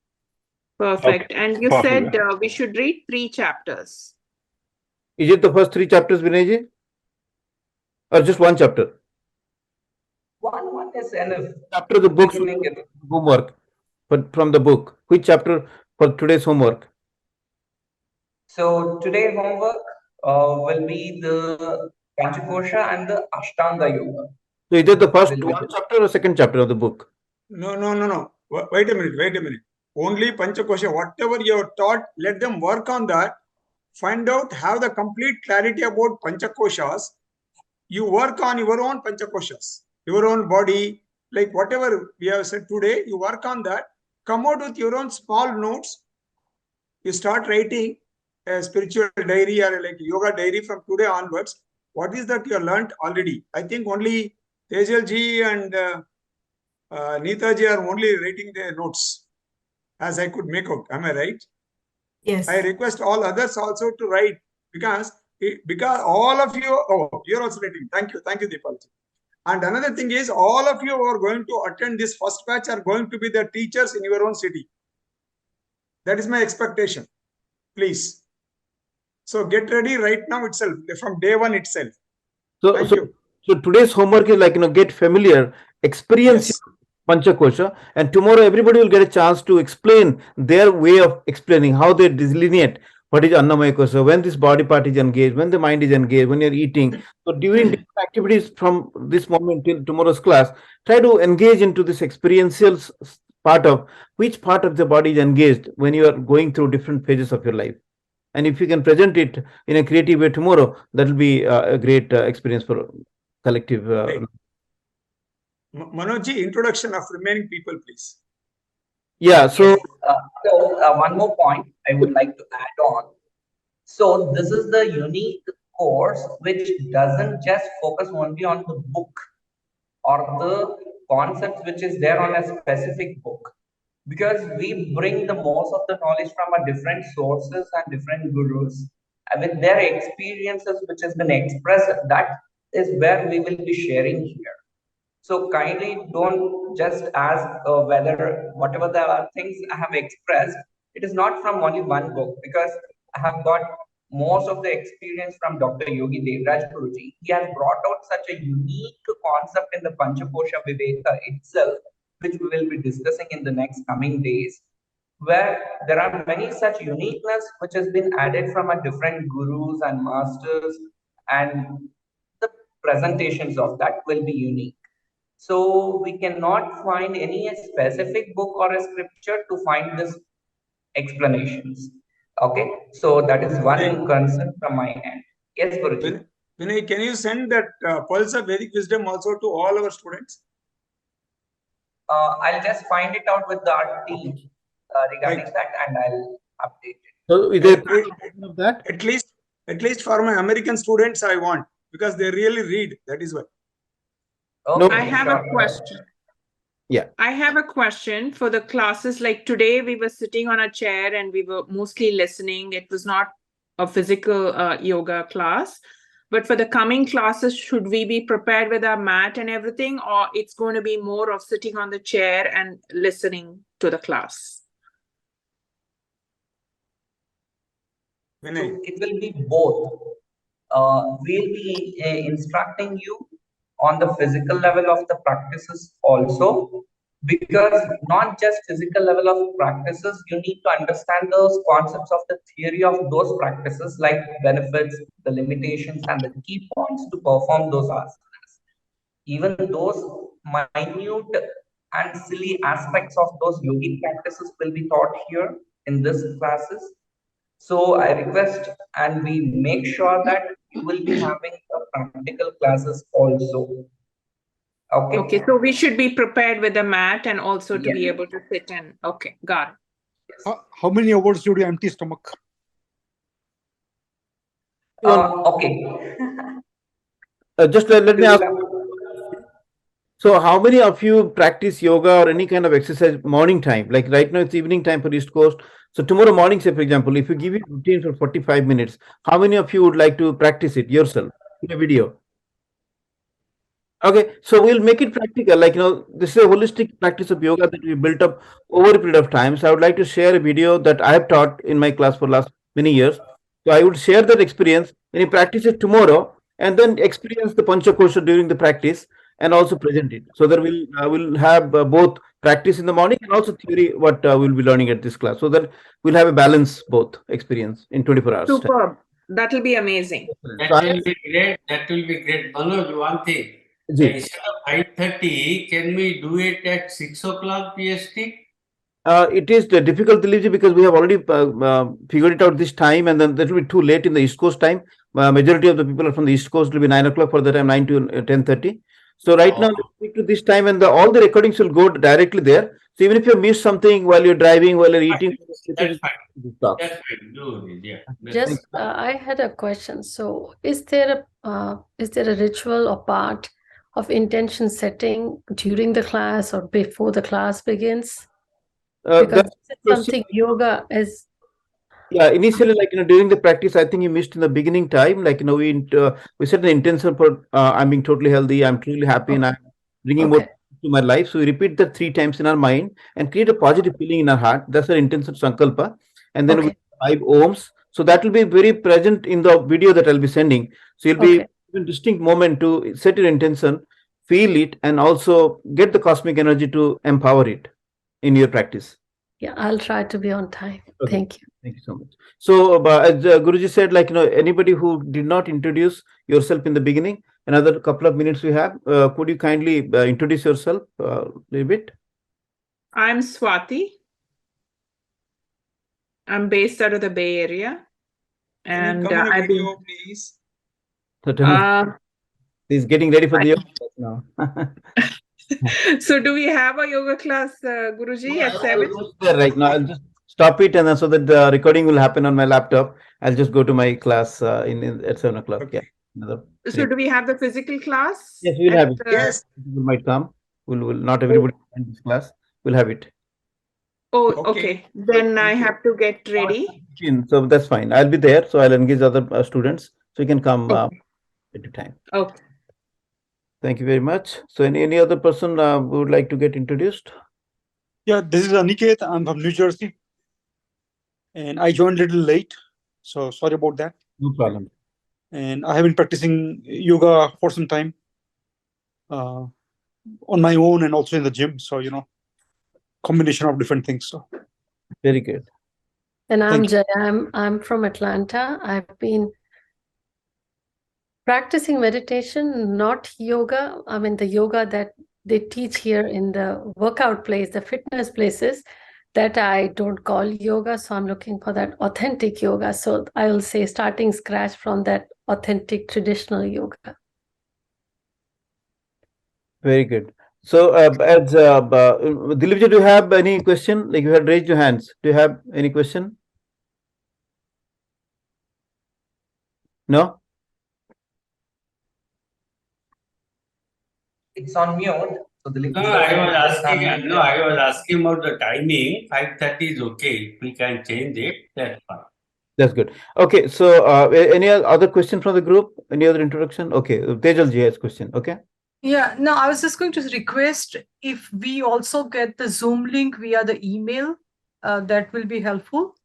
Perfect. Okay. And you said we should read 3 chapters. Is it the first 3 chapters, Vinayji? Or just 1 chapter? One is enough. Chapter of the book homework, but from the book. Which chapter for today's homework? So today's homework will be the Panchakosha and the Ashtanga Yoga. So is it the first 1 chapter or 2nd chapter of the book? No. Wait a minute. Only Panchakosha. Whatever you have taught, let them work on that. Find out, have the complete clarity about Panchakoshas. You work on your own Panchakoshas, your own body, like whatever we have said today, you work on that. Come out with your own small notes. You start writing a spiritual diary or like yoga diary from today onwards. What is that you have learned already? I think only Tejal ji and Neeta ji are only writing their notes, as I could make out. Am I right? Yes. I request all others also to write because all of you, you're also writing. Thank you, Deepal ji. And another thing is, all of you who are going to attend this first batch are going to be the teachers in your own city. That is my expectation. Please. So get ready right now itself, from day 1 itself. So today's homework is like, get familiar, experience Panchakosha, and tomorrow everybody will get a chance to explain their way of explaining how they delineate what is Annamaya Kosha, when this body part is engaged, when the mind is engaged, when you're eating. So during different activities from this moment till tomorrow's class, try to engage into this experiential part of which part of the body is engaged when you are going through different phases of your life. And if you can present it in a creative way tomorrow, that will be a great experience for collective. Manoj ji, introduction of remaining people, please. Yeah, so, one more point I would like to add on. So this is the unique course which doesn't just focus only on the book or the concepts which is there on a specific book, because we bring the most of the knowledge from a different sources and different gurus. with their experiences which has been expressed. That is where we will be sharing here. So kindly don't just ask whether whatever the things I have expressed, it is not from only one book, because I have got most of the experience from Dr. Yogi Devraj Guruji. He has brought out such a unique concept in the Panchakosha Viveka itself, which we will be discussing in the next coming days, where there are many such uniqueness which has been added from a different gurus and masters, and the presentations of that will be unique. So we cannot find any specific book or a scripture to find this explanations. Okay, so that is one concern from my end. Yes, Guruji. Vinay, can you send that Pulse of Vedic Wisdom also to all our students? I'll just find it out with our team regarding that, and I'll update it. So is there of that? At least for my American students, I want, because they really read. That is why. Okay, I have a question. Yeah. I have a question for the classes. Like today, we were sitting on a chair and we were mostly listening. It was not a physical yoga class. But for the coming classes, should we be prepared with our mat and everything, or it's going to be more of sitting on the chair and listening to the class? So it will be both. We'll be instructing you on the physical level of the practices also, because not just physical level of practices, you need to understand those concepts of the theory of those practices, like benefits, the limitations, and the key points to perform those asanas. Even those minute and silly aspects of those yogic practices will be taught here in this classes. So I request and we make sure that you will be having practical classes also. Okay. Okay, so we should be prepared with the mat and also to be able to sit in. Okay, got it. How many hours do you empty stomach? Okay. Just let me ask. So how many of you practice yoga or any kind of exercise morning time? Like right now it's evening time for East Coast. So tomorrow morning, say for example, if you give it routine for 45 minutes, how many of you would like to practice it yourself in a video? Okay, so we'll make it practical. Like, this is a holistic practice of yoga that we built up over a period of time. So I would like to share a video that I have taught in my class for last many years. So I would share that experience when you practice it tomorrow, and then experience the Panchakosha during the practice and also present it. So that we'll have both practice in the morning and also theory what we'll be learning at this class. So that we'll have a balance both experience in 24 hours. Superb. That will be amazing. That will be great. That will be great. Manoj, one thing. Instead of 5:30, can we do it at 6 o'clock PST? It is difficult, Dilipji, because we have already figured it out this time, and then that will be too late in the East Coast time. Majority of the people are from the East Coast. It will be 9 o'clock for the time, 9 to 10:30. So right now, let's stick to this time, and all the recordings will go directly there. So even if you miss something while you're driving, while you're eating, that's fine. That's fine. Do it. Yeah. Just I had a question. So is there a ritual or part of intention setting during the class or before the class begins? Because it's something yoga is. Yeah, initially, during the practice, I think you missed in the beginning time. We set an intention for I'm being totally healthy, I'm truly happy, and I'm bringing more to my life. So we repeat that 3 times in our mind and create a positive feeling in our heart. That's our intention sankalpa. And then we 5 ohms. So that will be very present in the video that I'll be sending. So you'll be in a distinct moment to set your intention, feel it, and also get the cosmic energy to empower it in your practice. Yeah, I'll try to be on time. Thank you. Thank you so much. So as Guruji said, anybody who did not introduce yourself in the beginning, another couple of minutes we have, could you kindly introduce yourself a little bit? I'm Swati. I'm based out of the Bay Area. And I've been... please. He's getting ready for the yoga now. So do we have a yoga class, Guruji, at 7? There right now. I'll just stop it, and then so that the recording will happen on my laptop, I'll just go to my class at 7 o'clock. Yeah. So do we have the physical class? Yes, we'll have it. Yes. People might come. We'll not everybody in this class. We'll have it. Oh, okay. Then I have to get ready. So that's fine. I'll be there. So I'll engage other students. So you can come at a time. Okay. Thank you very much. So any other person who would like to get introduced? Yeah, this is Aniket. I'm from New Jersey. And I joined a little late. So sorry about that. No problem. And I have been practicing yoga for some time on my own and also in the gym. So, combination of different things. So very good. And I'm Jaya. I'm from Atlanta. I've been practicing meditation, not yoga. I mean, the yoga that they teach here in the workout place, the fitness places, that I don't call yoga. So I'm looking for that authentic yoga. So I will say starting scratch from that authentic traditional yoga. Very good. So Dilipji, do you have any question? Like you had raised your hands. Do you have any question? No? It's on mute. So the No, I was asking about the timing. 5:30 is okay. If we can change it, that's fine. That's good. Okay, so any other question from the group? Any other introduction? Okay, Tejalji has question. Okay. Yeah, no, I was just going to request if we also get the Zoom link via the email, that will be helpful.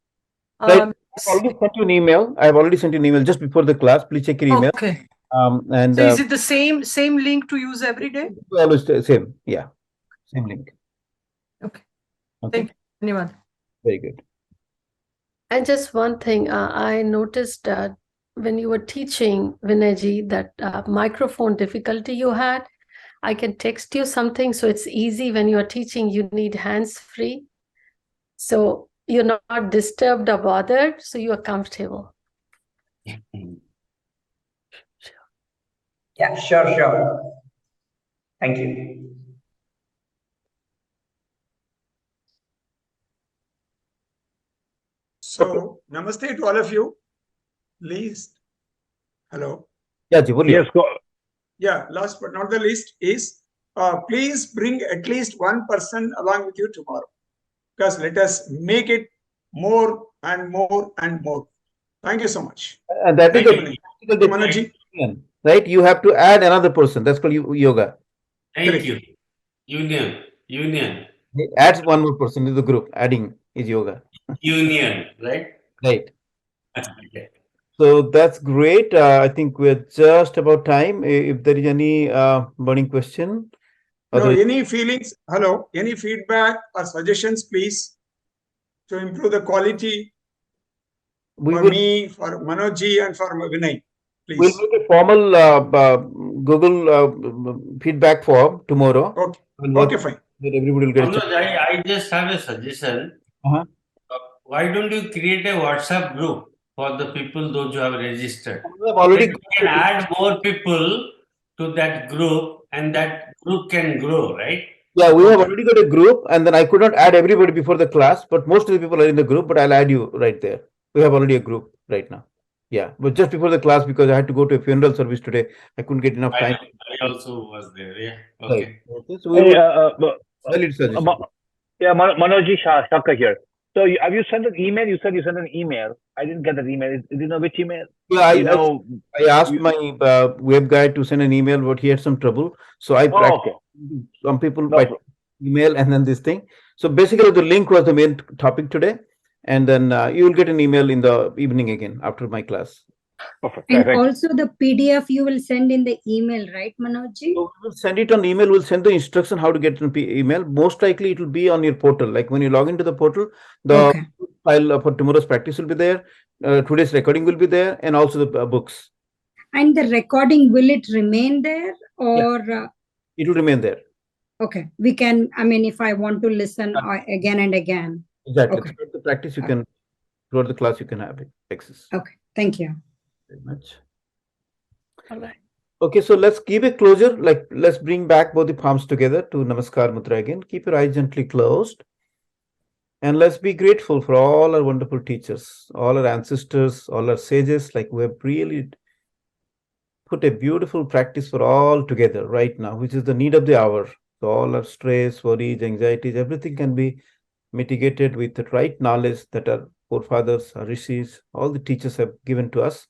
Right. I've already sent you an email. I've already sent you an email just before the class. Please check your email. Okay. And so is it the same link to use every day? Always the same. Yeah, same link. Okay. Okay. Thank you. Anyone? Very good. And just one thing, I noticed when you were teaching, Vinayji, that microphone difficulty you had. I can text you something, so it's easy when you're teaching, you need hands-free. So you're not disturbed or bothered, so you are comfortable. Yeah, sure. Thank you. So, namaste to all of you. Please. Hello. Yeah, yes, go. Yeah, last but not the least is please bring at least one person along with you tomorrow, because let us make it more and more and more. Thank you so much. And that is the Manaji. Right? You have to add another person. That's called yoga. Thank you. Union. Adds one more person to the group. Adding is yoga. Union, right? Right. Okay. So that's great. I think we're just about time. If there is any burning question. No, any feelings? Hello. Any feedback or suggestions, please, to improve the quality for me, for Manojji, and for Vinay. Please. We'll make a formal Google feedback form tomorrow. Okay. Okay, fine. That everybody will get a Manoj, I just have a suggestion. Why don't you create a WhatsApp group for the people, those who have registered? Already Then we can add more people to that group, and that group can grow, right? Yeah, we have already got a group, and then I could not add everybody before the class, but most of the people are in the group, but I'll add you right there. We have already a group right now. Yeah, but just before the class, because I had to go to a funeral service today, I couldn't get enough time. I also was there, yeah. Okay. Right. So we Manojji Shaka here. So have you sent an email? You said you sent an email. I didn't get that email. Do you know which email? Yeah, I asked my web guy to send an email, but he had some trouble. So I practiced some people by email and then this thing. So basically the link was the main topic today. And then you will get an email in the evening again after my class. Perfect. And also the PDF you will send in the email, right, Manojji? So we'll send it on email. We'll send the instruction how to get an email. Most likely it will be on your portal. Like when you log into the portal, the file for tomorrow's practice will be there. Today's recording will be there, and also the books. And the recording, will it remain there or? It will remain there. Okay. We can, I mean, if I want to listen again and again. Exactly. Okay. Throughout the practice, you can, throughout the class, you can have it. Access. Okay. Thank you. Very much. All right. Okay, so let's give a closure. Like, let's bring back both the palms together to Namaskar Mudra again. Keep your eyes gently closed. And let's be grateful for all our wonderful teachers, all our ancestors, all our sages. Like, we have really put a beautiful practice for all together right now, which is the need of the hour. So all our stress, worries, anxieties, everything can be mitigated with the right knowledge that our forefathers, our rishis, all the teachers have given to us.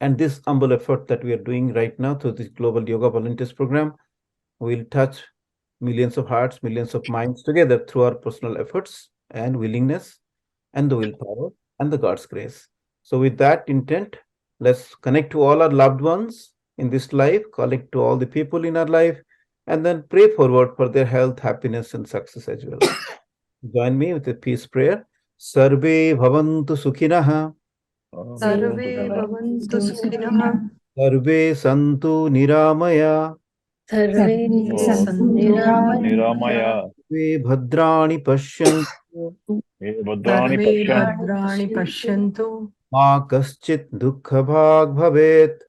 And this humble effort that we are doing right now through this Global Yoga Volunteers Program will touch millions of hearts, millions of minds together through our personal efforts and willingness and the willpower and the God's grace. So with that intent, let's connect to all our loved ones in this life, connect to all the people in our life, and then pray forward for their health, happiness, and success as well. Join me with a peace prayer. Sarve bhavantu sukhinaha. Sarve bhavantu sukhinah. Sarve santu niramaya. Sarve santu Niramaya. Sarve bhadrani pashyantu. Sarve bhadrani pashyantu. Ma kaschit dukkha bhag bhavet.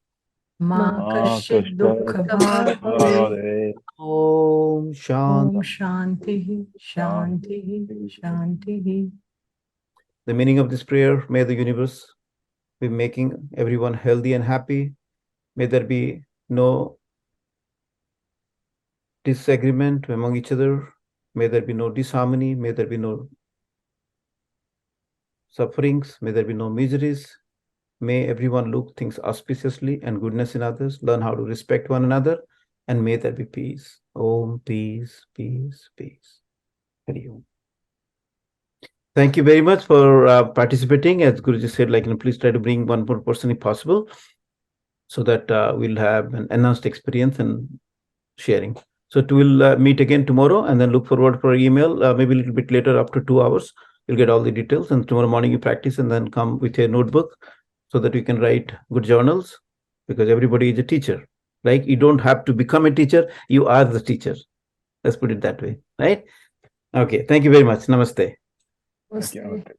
Ma kaschit dukkha bhag bhavet. Om Shanti. Om Shanti, Shanti, Shanti. The meaning of this prayer: may the universe be making everyone healthy and happy. May there be no disagreement among each other. May there be no disharmony. May there be no sufferings. May there be no miseries. May everyone look things auspiciously and goodness in others, learn how to respect one another, and may there be peace. Om, peace, peace, peace. Hari Om. Thank you very much for participating. As Guruji said, please try to bring one more person if possible, so that we'll have an enhanced experience and sharing. So we'll meet again tomorrow, and then look forward for email, maybe a little bit later, after 2 hours. You'll get all the details, and tomorrow morning you practice, and then come with a notebook so that you can write good journals, because everybody is a teacher. Like, you don't have to become a teacher, you are the teacher. Let's put it that way, right? Okay, thank you very much. Namaste. Namaste.